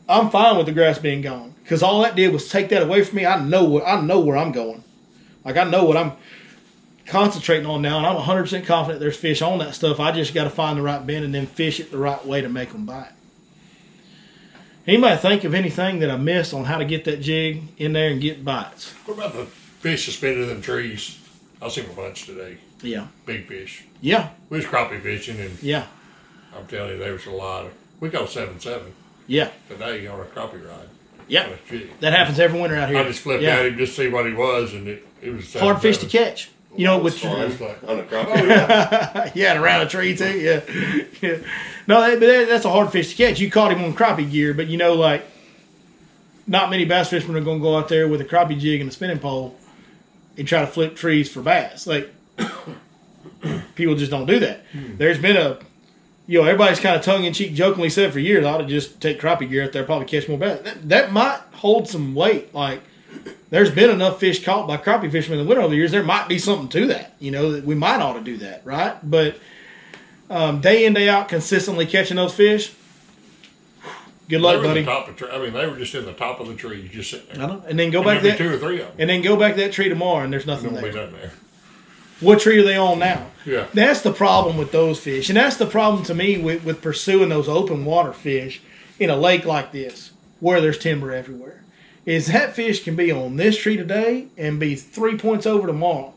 I'm fine with the grass being gone because all that did was take that away from me. I know where I'm going. Like I know what I'm concentrating on now, and I'm 100% confident there's fish on that stuff. I just got to find the right bend and then fish it the right way to make them bite. Anybody think of anything that I missed on how to get that jig in there and get bites? What about the fish suspended in them trees? I seen a bunch today. Yeah. Big fish. Yeah. We was crappie fishing, and Yeah. I'm telling you, there was a lot of. We got a 7-7 Yeah. today on a crappie ride. Yeah. On a jig. That happens every winter out here. I just flipped Yeah. at him just to see what he was, and it was a Hard fish to 7-7. catch. You know, with I was like, On a crop. oh yeah. yeah, and around a tree too. Yeah, yeah. No, that's a hard fish to catch. You caught him on crappie gear, but you know, like, not many bass fishermen are going to go out there with a crappie jig and a spinning pole and try to flip trees for bass. Like, people just don't do that. There's been everybody's kind of tongue in cheek, jokingly said for years, I ought to just take crappie gear out there, probably catch more bass. That might hold some weight. Like, there's been enough fish caught by crappie fishermen in the winter over the years. There might be something to that, you know, that we might ought to do that, right? But day in, day out, consistently catching those fish, good luck, They were buddy. in the top of I mean, they were just in the top of the tree, just sitting I there. know. And then go And back there'd that, be 2 or 3 of them. and then go back that tree tomorrow, and there's There's nothing gonna be there. nothing there. What tree are they on now? Yeah. That's the problem with those fish, and that's the problem to me with pursuing those open water fish in a lake like this, where there's timber everywhere. Is that fish can be on this tree today and be 3 points over tomorrow.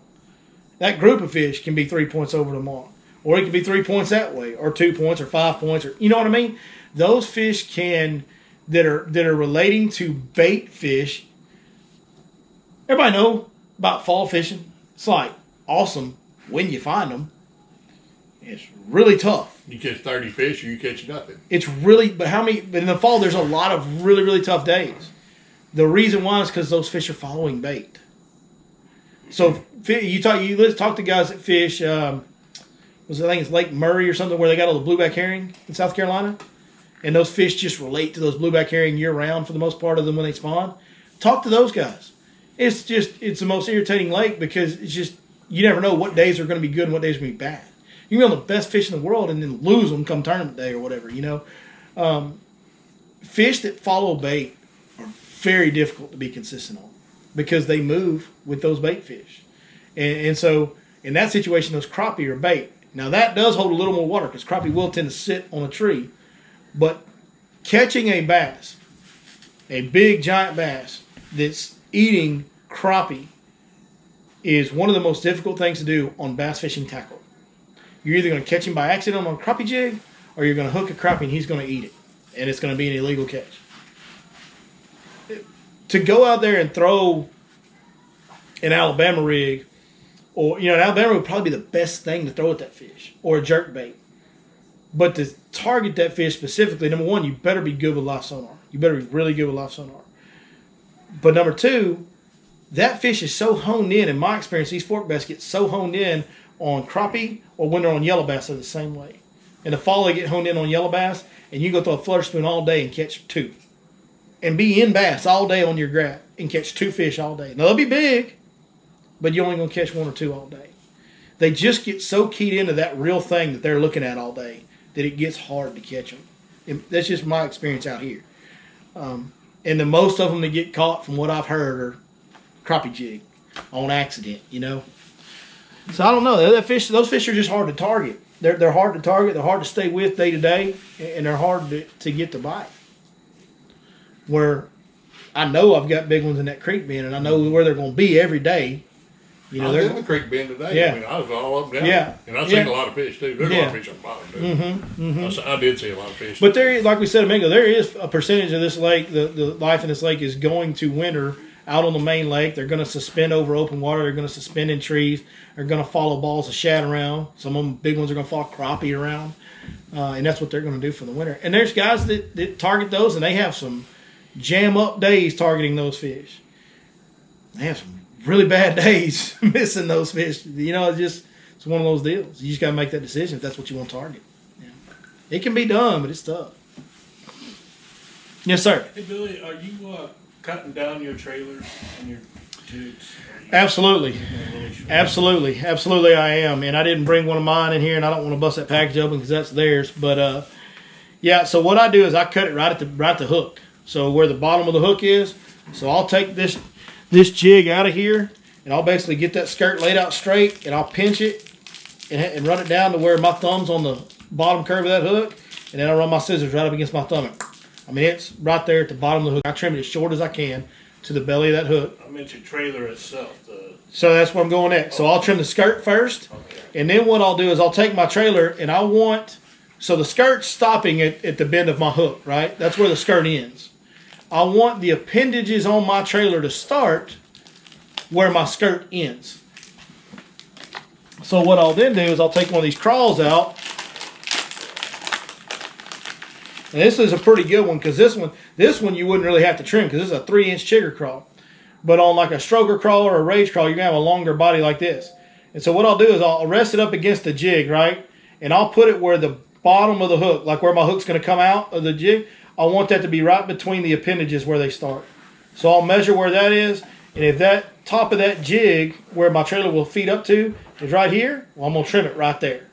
That group of fish can be 3 points over tomorrow, or it could be 3 points that way, or 2 points, or 5 points, or you know what I mean. Those fish that are relating to bait fish. Everybody know about fall fishing. It's like awesome when you find them. It's really tough. You catch 30 fish, or you catch nothing. It's really, but in the fall, there's a lot of really, really tough days. The reason why is because those fish are following bait. So let's talk to guys that fish, I think it's Lake Murray or something, where they got all the blueback herring in South Carolina. And those fish just relate to those blueback herring year round for the most part of them when they spawn. Talk to those guys. It's the most irritating lake because it's just, you never know what days are going to be good and what days are going to be bad. You can be on the best fish in the world and then lose them come tournament day or whatever, you know. Fish that follow bait are very difficult to be consistent on because they move with those bait fish. And so in that situation, those crappie are bait. Now that does hold a little more water because crappie will tend to sit on a tree. But catching a bass, a big giant bass that's eating crappie is one of the most difficult things to do on bass fishing tackle. You're either going to catch him by accident on a crappie jig or you're going to hook a crappie and he's going to eat it. And it's going to be an illegal catch. To go out there and throw an Alabama rig, or, you know, an Alabama would probably be the best thing to throw at that fish, or a jerk bait. But to target that fish specifically, number one, you better be good with live sonar. You better be really good with live sonar. But number two, that fish is so honed in my experience, these fork bass get so honed in on crappie or when they're on yellow bass, they're the same way. In the fall, they get honed in on yellow bass, and you go throw a flutter spoon all day and catch 2. And be in bass all day on your grab and catch 2 fish all day. Now, they'll be big, but you're only going to catch 1 or 2 all day. They just get so keyed into that real thing that they're looking at all day that it gets hard to catch them. And that's just my experience out here. And the most of them that get caught, from what I've heard, are crappie jig on accident, you know. So I don't know. Those fish are just hard to target. They're hard to target. They're hard to stay with day to day, and they're hard to get to bite. Where I know I've got big ones in that creek bend, and I know where they're going to be every day. You know, I was they're in the creek bend today. Yeah. I mean, I was all up and down. Yeah. And I've seen Yeah. a lot of fish too. There's a lot of fish on the bottom too. I did see a lot of fish. But there, like we said a minute ago, there is a percentage of this lake, the life in this lake is going to winter out on the main lake. They're going to suspend over open water. They're going to suspend in trees. They're going to follow balls of shad around. Some of them big ones are going to follow crappie around. And that's what they're going to do for the winter. And there's guys that target those, and they have some jam up days targeting those fish. They have some really bad days missing those fish. You know, it's one of those deals. You just got to make that decision if that's what you want to target. Yeah. It can be done, but it's tough. Yes, sir. Hey, Billy, are you cutting down your trailers and your jigs? Absolutely. Absolutely I am. And I didn't bring one of mine in here, and I don't want to bust that package open because that's theirs. But, yeah, so what I do is I cut it right at the hook. So where the bottom of the hook is. So I'll take this jig out of here, and I'll basically get that skirt laid out straight, and I'll pinch it and run it down to where my thumb's on the bottom curve of that hook, and then I'll run my scissors right up against my thumb. I mean, it's right there at the bottom of the hook. I trim it as short as I can to the belly of that hook. I meant your trailer itself. So that's where I'm going at. So I'll trim the skirt first, and then what I'll do is I'll take my trailer, and so the skirt's stopping at the bend of my hook, right? That's where the skirt ends. I want the appendages on my trailer to start where my skirt ends. So what I'll then do is I'll take one of these crawls out. And this is a pretty good one because this one you wouldn't really have to trim because this is a 3-inch chigger crawl. But on like a stroker crawl or a rage crawl, you're going to have a longer body like this. And so what I'll do is I'll rest it up against the jig, right? And I'll put it where the bottom of the hook, like where my hook's going to come out of the jig, I want that to be right between the appendages where they start. So I'll measure where that is, and if that top of that jig where my trailer will feed up to is right here, well, I'm going to trim it right there.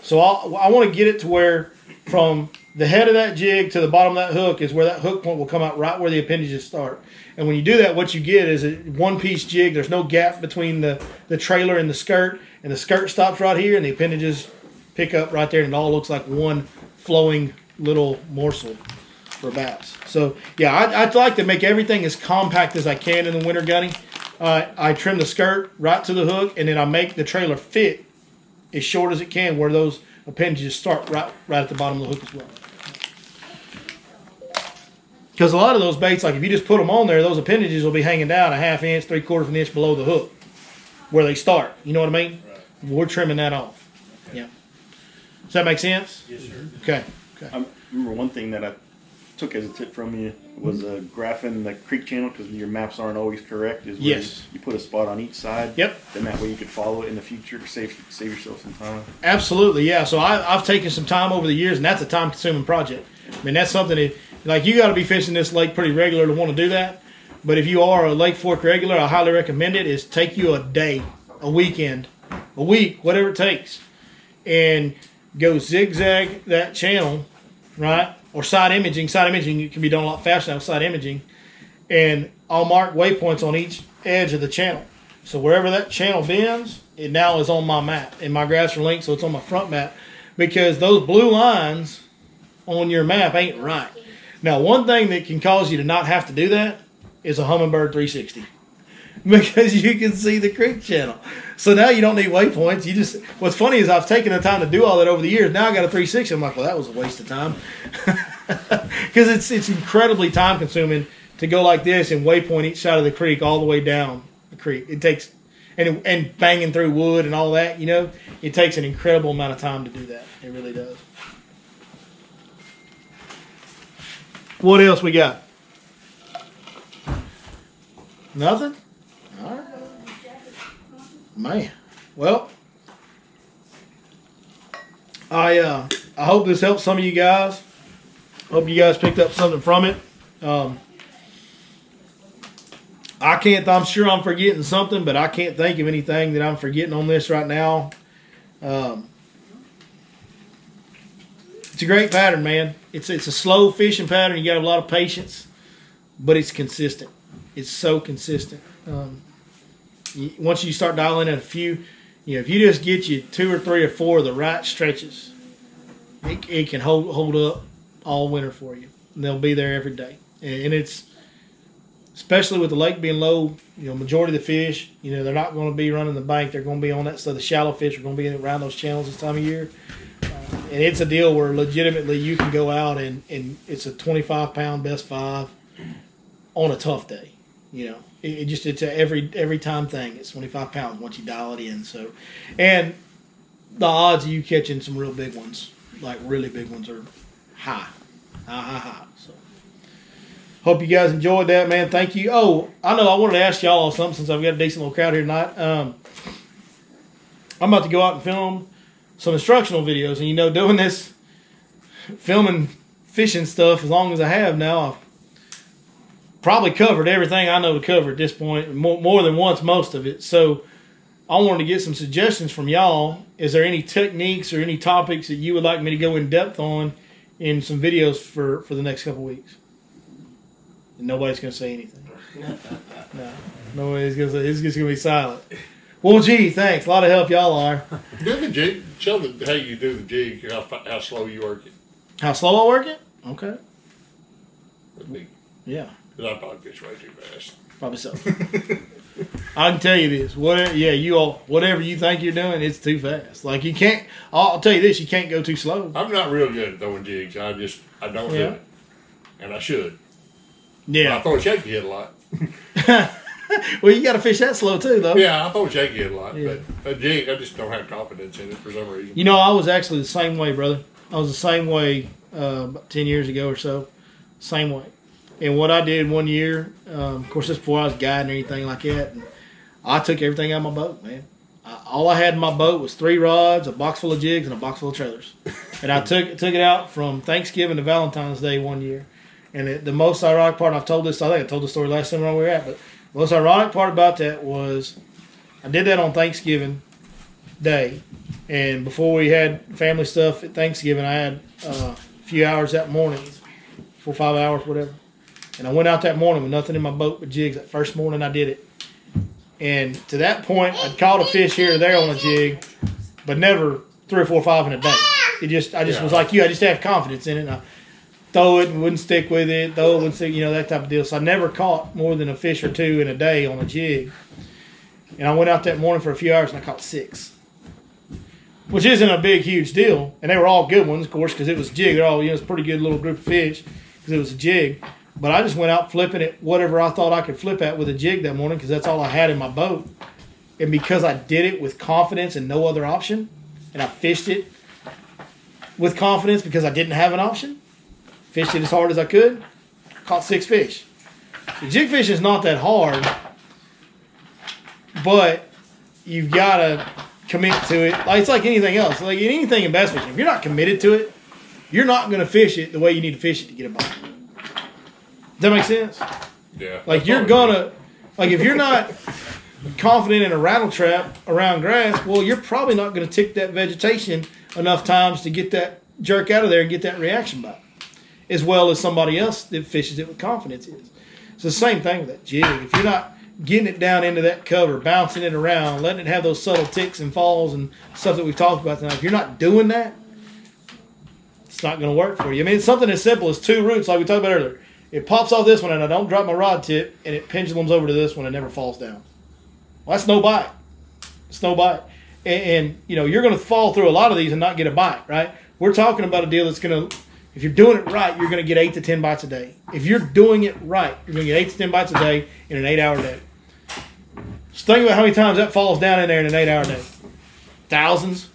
So I want to get it to where from the head of that jig to the bottom of that hook is where that hook point will come out right where the appendages start. And when you do that, what you get is a one-piece jig. There's no gap between the trailer and the skirt stops right here, and the appendages pick up right there, and it all looks like one flowing little morsel for bass. So yeah, I'd like to make everything as compact as I can in the winter gunning. I trim the skirt right to the hook, and then I make the trailer fit as short as it can where those appendages start right at the bottom of the hook as well. Because a lot of those baits, like if you just put them on there, those appendages will be hanging down a 1/2 inch, 3/4 of an inch below the hook where they start. You know what I mean? Right. We're trimming that off. Okay. Yeah. Does that make sense? Yes, sir. Okay. I remember one thing that I took as a tip from you was graphing the creek channel because your maps aren't always correct. Is where yes. You put a spot on each side. Yep. Then that way you could follow it in the future, save yourself some time. Absolutely, yeah. So I've taken some time over the years, and that's a time-consuming project. I mean, that's something that, like, you got to be fishing this lake pretty regular to want to do that. But if you are a Lake Fork regular, I highly recommend it. Is take you a day, a weekend, a week, whatever it takes, and go zigzag that channel, right? Or side imaging. Side imaging can be done a lot faster now with side imaging. And I'll mark waypoints on each edge of the channel. So wherever that channel bends, it now is on my map. And my graphs are linked, so it's on my front map. Because those blue lines on your map ain't right. Now, one thing that can cause you to not have to do that is a Humminbird 360. Because you can see the creek channel. So now you don't need waypoints. You just, what's funny is I've taken the time to do all that over the years. Now I got a 360. I'm like, well, that was a waste of time. Because it's incredibly time consuming to go like this and waypoint each side of the creek all the way down the creek. It takes, and banging through wood and all that, you know, it takes an incredible amount of time to do that. It really does. What else we got? Nothing? All right. Man. Well, I hope this helps some of you guys. Hope you guys picked up something from it. I'm sure I'm forgetting something, but I can't think of anything that I'm forgetting on this right now. It's a great pattern, man. It's a slow fishing pattern. You got a lot of patience, but it's consistent. It's so consistent. Once you start dialing in a few, if you just get you 2 or 3 or 4 of the right stretches, it can hold up all winter for you. And they'll be there every day. And it's, especially with the lake being low, majority of the fish, they're not going to be running the bank. They're going to be on that. So the shallow fish are going to be around those channels this time of year. And it's a deal where legitimately you can go out and it's a 25-pound best 5 on a tough day. It's a every time thing. It's 25 pounds once you dial it in. So, and the odds of you catching some real big ones, like really big ones, are high. So, hope you guys enjoyed that, man. Thank you. Oh, I know I wanted to ask y'all something since I've got a decent little crowd here tonight. I'm about to go out and film some instructional videos, and doing this, filming fishing stuff as long as I have now, I've probably covered everything I know to cover at this point, more than once, most of it. So I wanted to get some suggestions from y'all. Is there any techniques or any topics that you would like me to go in depth on in some videos for the next couple weeks? And nobody's going to say anything. No, nobody's going to say. It's just going to be silent. Well, gee, thanks. A lot of help y'all are. Do the jig. Show how you do the jig, how slow you work it. How slow I work it? Okay. With me. Yeah. Because I probably fish way too fast. Probably so. I can tell you this. Whatever you think you're doing, it's too fast. Like you can't. I'll tell you this. You can't go too slow. I'm not real good at throwing jigs. I don't do it, and I should. Yeah. But I throw a shaky head a lot. Well, you got to fish that slow too, though. Yeah, I throw a shaky head a lot, Yeah. but a jig, I just don't have confidence in it for some reason. I was actually the same way, brother. I was the same way about 10 years ago or so. Same way. And what I did one year, of course, this before I was guiding or anything like that, and I took everything out of my boat, man. All I had in my boat was 3 rods, a box full of jigs, and a box full of trailers. And I took it out from Thanksgiving to Valentine's Day one year. And the most ironic part, I think I told the story last time we were at, but the most ironic part about that was I did that on Thanksgiving Day. And before we had family stuff at Thanksgiving, I had a few hours that morning, 4 or 5 hours, whatever. And I went out that morning with nothing in my boat but jigs. That first morning I did it. And to that point, I'd caught a fish here or there on a jig, but never 3 or 4 or 5 in a day. I just was like you. I just have confidence in it. And I throw it and wouldn't stick with it. Throw it, wouldn't stick, that type of deal. So I never caught more than a fish or 2 in a day on a jig. And I went out that morning for a few hours and I caught 6. Which isn't a big, huge deal. And they were all good ones, of course, because it was a jig. They're all, it's a pretty good little group of fish because it was a jig. But I just went out flipping it whatever I thought I could flip at with a jig that morning because that's all I had in my boat. And because I did it with confidence and no other option, and I fished it with confidence because I didn't have an option, fished it as hard as I could, caught 6 fish. The jig fishing is not that hard, but you've got to commit to it. It's like anything else. Like anything in bass fishing, if you're not committed to it, you're not going to fish it the way you need to fish it to get a bite. Does that make sense? Yeah. Like you're gonna, like if you're not, confident in a rattle trap around grass, well, you're probably not going to tick that vegetation enough times to get that jerk out of there and get that reaction bite, as well as somebody else that fishes it with confidence is. It's the same thing with that jig. If you're not getting it down into that cover, bouncing it around, letting it have those subtle ticks and falls and stuff that we've talked about tonight, if you're not doing that, it's not going to work for you. I mean, it's something as simple as two roots, like we talked about earlier. It pops off this one, and I don't drop my rod tip, and it pendulums over to this one and never falls down. Well, that's no bite. It's no bite. And you know, you're going to fall through a lot of these and not get a bite, right? We're talking about a deal that's going to, if you're doing it right, you're going to get 8 to 10 bites a day. If you're doing it right, you're going to get 8 to 10 bites a day in an 8-hour day. Just think about how many times that falls down in there in an 8-hour day. Thousands.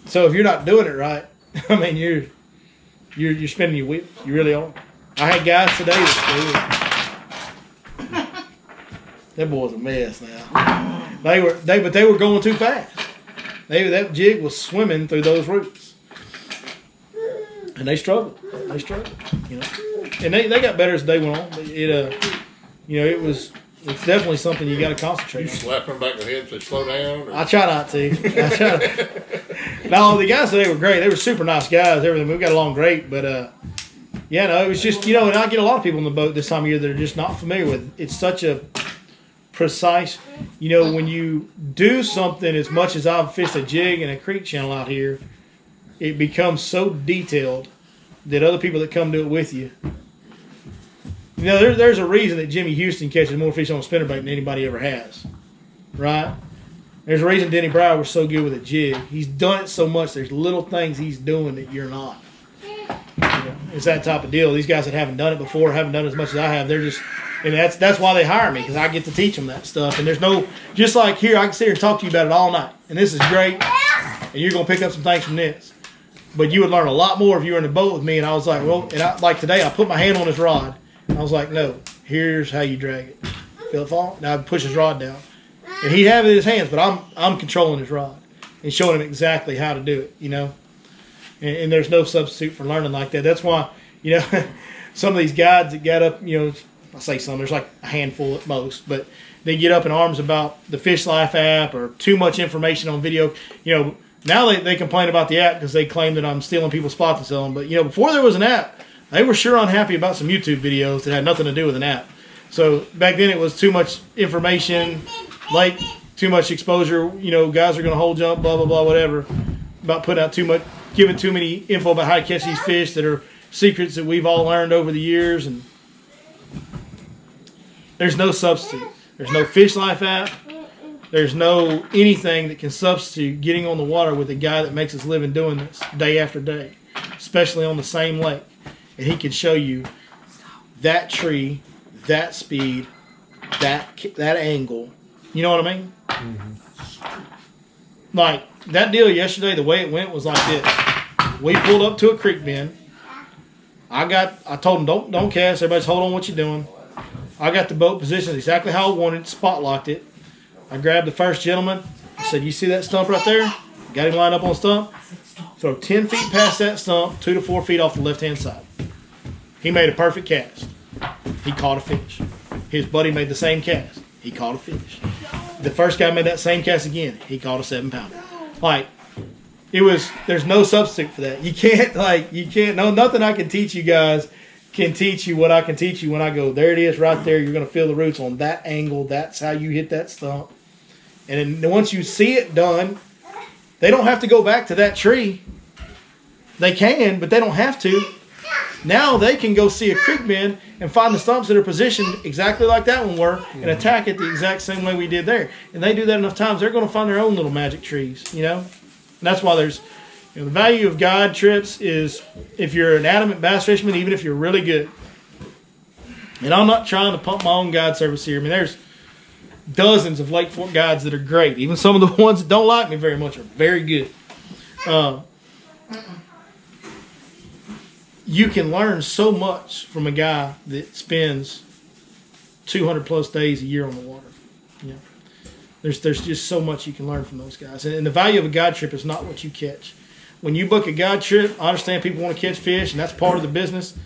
So if you're not doing it right, I mean, you're spinning your wheels. You really are. I had guys today that boy's a mess now. They were going too fast. That jig was swimming through those roots, and they struggled. You know, and they got better as the day went on. It's definitely something you got to concentrate You on. slap them back in the head and say, slow down? Or? I try not to. No, the guys today were great. They were super nice guys. Everything, we got along great. But yeah, no, it was just, you know, and I get a lot of people on the boat this time of year that are just not familiar with it. It's such a precise, you know, when you do something as much as I've fished a jig and a creek channel out here, it becomes so detailed that other people that come do it with you, you know, there's a reason that Jimmy Houston catches more fish on a spinnerbait than anybody ever has, right? There's a reason Denny Brower was so good with a jig. He's done it so much. There's little things he's doing that you're not. You know, it's that type of deal. These guys that haven't done it before, haven't done it as much as I have, they're just, and that's why they hire me, because I get to teach them that stuff. And there's no, just like here, I can sit here and talk to you about it all night, and this is great, and you're going to pick up some things from this. But you would learn a lot more if you were in the boat with me. And I was like, well, and like today, I put my hand on his rod. I was like, no, here's how you drag it. Feel it fall? Now I push his rod down. And he'd have it in his hands, but I'm controlling his rod and showing him exactly how to do it, you know. And there's no substitute for learning like that. That's why, you know, some of these guides that got up, you know, I say some, there's like a handful at most, but they get up in arms about the Fish Life app or too much information on video. You know, now they complain about the app because they claim that I'm stealing people's spots and selling. But, you know, before there was an app, they were sure unhappy about some YouTube videos that had nothing to do with an app. So back then it was too much information, like too much exposure. You know, guys are going to hole jump, blah, blah, blah, whatever, about putting out too much, giving too many info about how to catch these fish that are secrets that we've all learned over the years. And there's no substitute. There's no Fish Life app. There's no anything that can substitute getting on the water with a guy that makes his living doing this day after day, especially on the same lake. And he can show you that tree, that speed, that angle. You know what I mean? Mm-hmm. Like that deal yesterday, the way it went was like this. We pulled up to a creek bend. I told him, don't cast. Everybody's hold on what you're doing. I got the boat positioned exactly how I wanted, spot locked it. I grabbed the first gentleman. I said, you see that stump right there? Got him lined up on the stump. Throw 10 feet past that stump, 2 to 4 feet off the left-hand side. He made a perfect cast. He caught a fish. His buddy made the same cast. He caught a fish. The first guy made that same cast again. He caught a 7-pounder. Like, there's no substitute for that. You can't, nothing I can teach you guys can teach you what I can teach you when I go, there it is right there. You're going to feel the roots on that angle. That's how you hit that stump. And then once you see it done, they don't have to go back to that tree. They can, but they don't have to. Now they can go see a creek bend and find the stumps that are positioned exactly like that one were and attack it the exact same way we did there. And they do that enough times, they're going to find their own little magic trees, you know. And that's why there's, you know, the value of guide trips is if you're an adamant bass fisherman, even if you're really good. And I'm not trying to pump my own guide service here. I mean, there's dozens of Lake Fork guides that are great. Even some of the ones that don't like me very much are very good. You can learn so much from a guy that spends 200 plus days a year on the water. You know, there's just so much you can learn from those guys. And the value of a guide trip is not what you catch. When you book a guide trip, I understand people want to catch fish, and that's part of the business.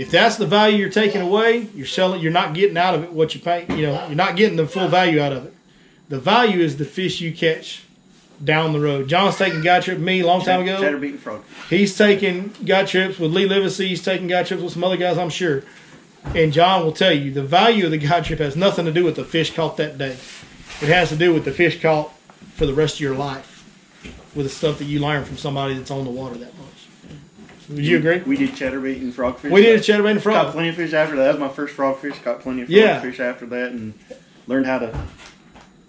If that's the value you're taking away, you're selling. You're not getting out of it what you pay. You know, you're not getting the full value out of it. The value is the fish you catch down the road. John's taking guide trip with me a long time ago. Chatterbait and frog. He's taking guide trips with Lee Livesey. He's taking guide trips with some other guys, I'm sure. And John will tell you the value of the guide trip has nothing to do with the fish caught that day. It has to do with the fish caught for the rest of your life, with the stuff that you learn from somebody that's on the water that much. Would you agree? We did chatterbait and frogfish. We did a chatterbait and frog. Caught plenty of fish after that. That was my first frogfish. Caught plenty of Yeah. frogfish after that, and learned how to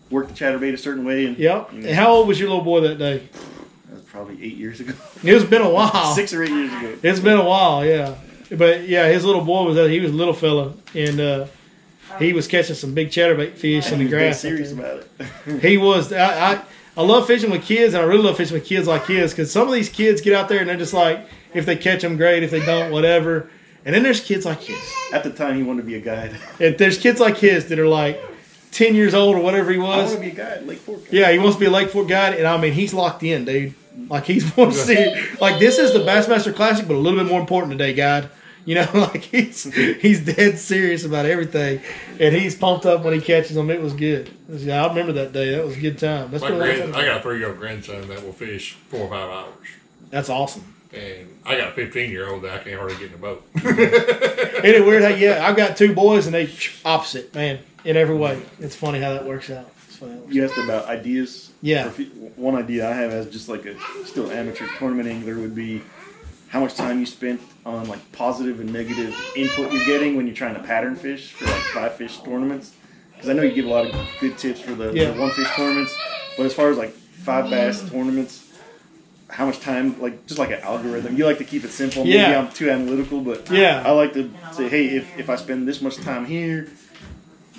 work the chatterbait a certain way. And Yep. you know, And how old was your little boy that day? that was probably 8 years ago. It's been a while. 6 or 8 years ago. It's been a while, yeah. But yeah, his little boy was he was a little fella, and he was catching some big chatterbait fish in the He was dead grass. serious about it. He was. I love fishing with kids, and I really love fishing with kids like his, because some of these kids get out there and they're just like, if they catch them, great. If they don't, whatever. And then there's kids like his. At the time, he wanted to be a guide. And there's kids like his that are like 10 years old or whatever he I want was. to be a guide, Lake Fork. Yeah, he wants to be a Lake Fork guide, and I mean, he's locked in, dude. Like, he's wants to see, like, this is the Bassmaster Classic, but a little bit more important today, guide. You know, like, he's dead serious about everything, and he's pumped up when he catches them. It was good. I remember that day. That was a good time. That's been a long time I ago. got a 3-year-old grandson that will fish 4 or 5 hours. That's awesome. And I got a 15-year-old that I can't hardly get in the boat. Isn't it weird how, yeah, I've got 2 boys, and they opposite, man, in every way. It's funny how that works out. It's funny how that works You asked about ideas. Yeah. One idea I have as just like a still amateur tournament angler would be how much time you spent on like positive and negative input you're getting when you're trying to pattern fish for like 5 fish tournaments. Because I know you give a lot of good tips for the 1 fish tournaments, but as far as like 5 bass tournaments, how much time, like just like an algorithm, you like to keep it simple. Maybe Yeah. I'm too analytical, but Yeah. I like to say, hey, if I spend this much time here,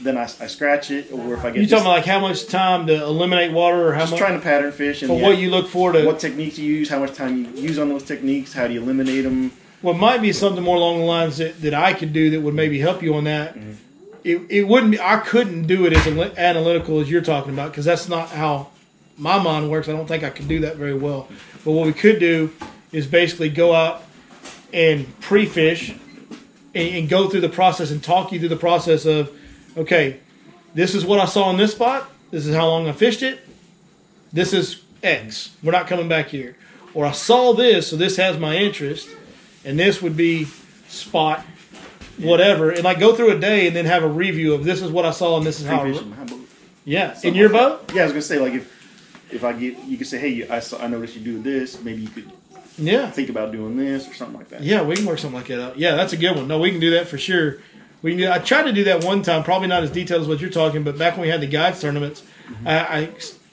then I scratch it, or if I get You this, talking about like how much time to eliminate water, or how just much trying to pattern fish and for what you look for to? what techniques you use, how much time you use on those techniques, how do you eliminate them. What might be something more along the lines that I could do that would maybe help you on that. It wouldn't be. I couldn't do it as analytical as you're talking about, because that's not how my mind works. I don't think I could do that very well. But what we could do is basically go out and pre-fish and go through the process and talk you through the process of, okay, this is what I saw in this spot. This is how long I fished it. This is X. We're not coming back here. Or I saw this, so this has my interest, and this would be spot whatever. And like go through a day and then have a review of this is what I saw and this is how. Pre-fishing my boat. Yeah, in your boat. Yeah, I was gonna say like if I get, you could say, hey, I noticed you do this. Maybe you could Yeah, think about doing this or something like that. yeah, we can work something like that out. Yeah, that's a good one. No, we can do that for sure. We can do. I tried to do that one time, probably not as detailed as what you're talking, but back when we had the guides tournaments, I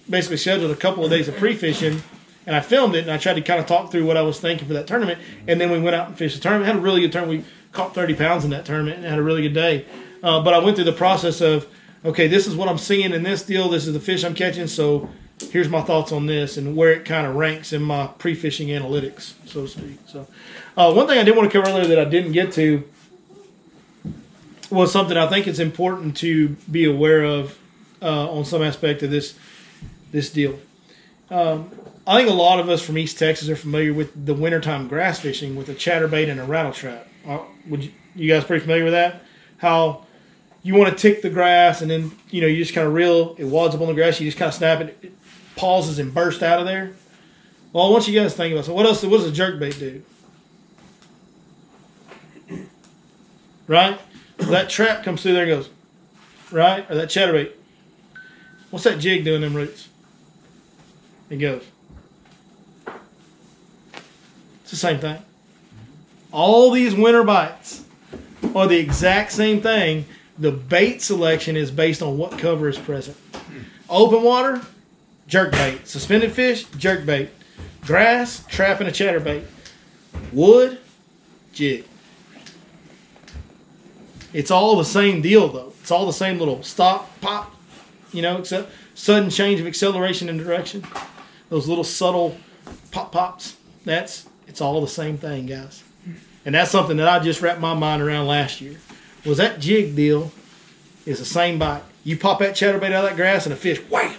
basically scheduled a couple of days of pre-fishing, and I filmed it, and I tried to kind of talk through what I was thinking for that tournament, and then we went out and fished the tournament. Had a really good tournament. We caught 30 pounds in that tournament and had a really good day. But I went through the process of, okay, this is what I'm seeing in this deal. This is the fish I'm catching. So here's my thoughts on this and where it kind of ranks in my pre-fishing analytics, so to speak. So one thing I did want to cover earlier that I didn't get to was something I think it's important to be aware of on some aspect of this deal. I think a lot of us from East Texas are familiar with the wintertime grass fishing with a chatterbait and a rattle trap. You guys pretty familiar with that? How you want to tick the grass and then you just kind of reel, it wads up on the grass, you just kind of snap it, it pauses and bursts out of there. Well, I want you guys to think about, so what does a jerkbait do? Right? So that trap comes through there and goes, right? Or that chatterbait. What's that jig doing them roots? It goes. It's the same thing. All these winter bites are the exact same thing. The bait selection is based on what cover is present. Open water, jerkbait. Suspended fish, jerkbait. Grass, trap and a chatterbait. Wood, jig. It's all the same deal, though. It's all the same little stop, pop, except sudden change of acceleration and direction. Those little subtle pops. It's all the same thing, guys. And that's something that I just wrapped my mind around last year. Was that jig deal is the same bite. You pop that chatterbait out of that grass and a fish, wham!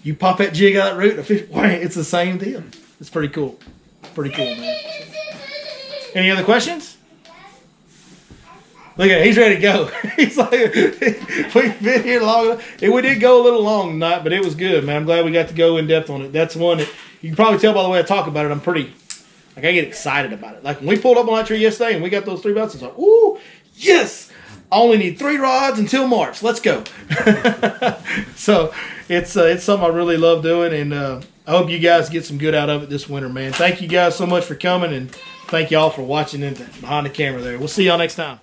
You pop that jig out of that root and a fish, wham! It's the same deal. It's pretty cool. Pretty cool, man. Any other questions? Look at it. He's ready to go. He's like, we've been here long enough. We did go a little long tonight, but it was good, man. I'm glad we got to go in depth on it. That's one that you can probably tell by the way I talk about it. I'm pretty, like, I get excited about it. Like, when we pulled up on that tree yesterday and we got those 3 belts, it's like, ooh, yes! I only need 3 rods until March. Let's go. So it's something I really love doing, and I hope you guys get some good out of it this winter, man. Thank you guys so much for coming, and thank y'all for watching behind the camera there. We'll see y'all next time.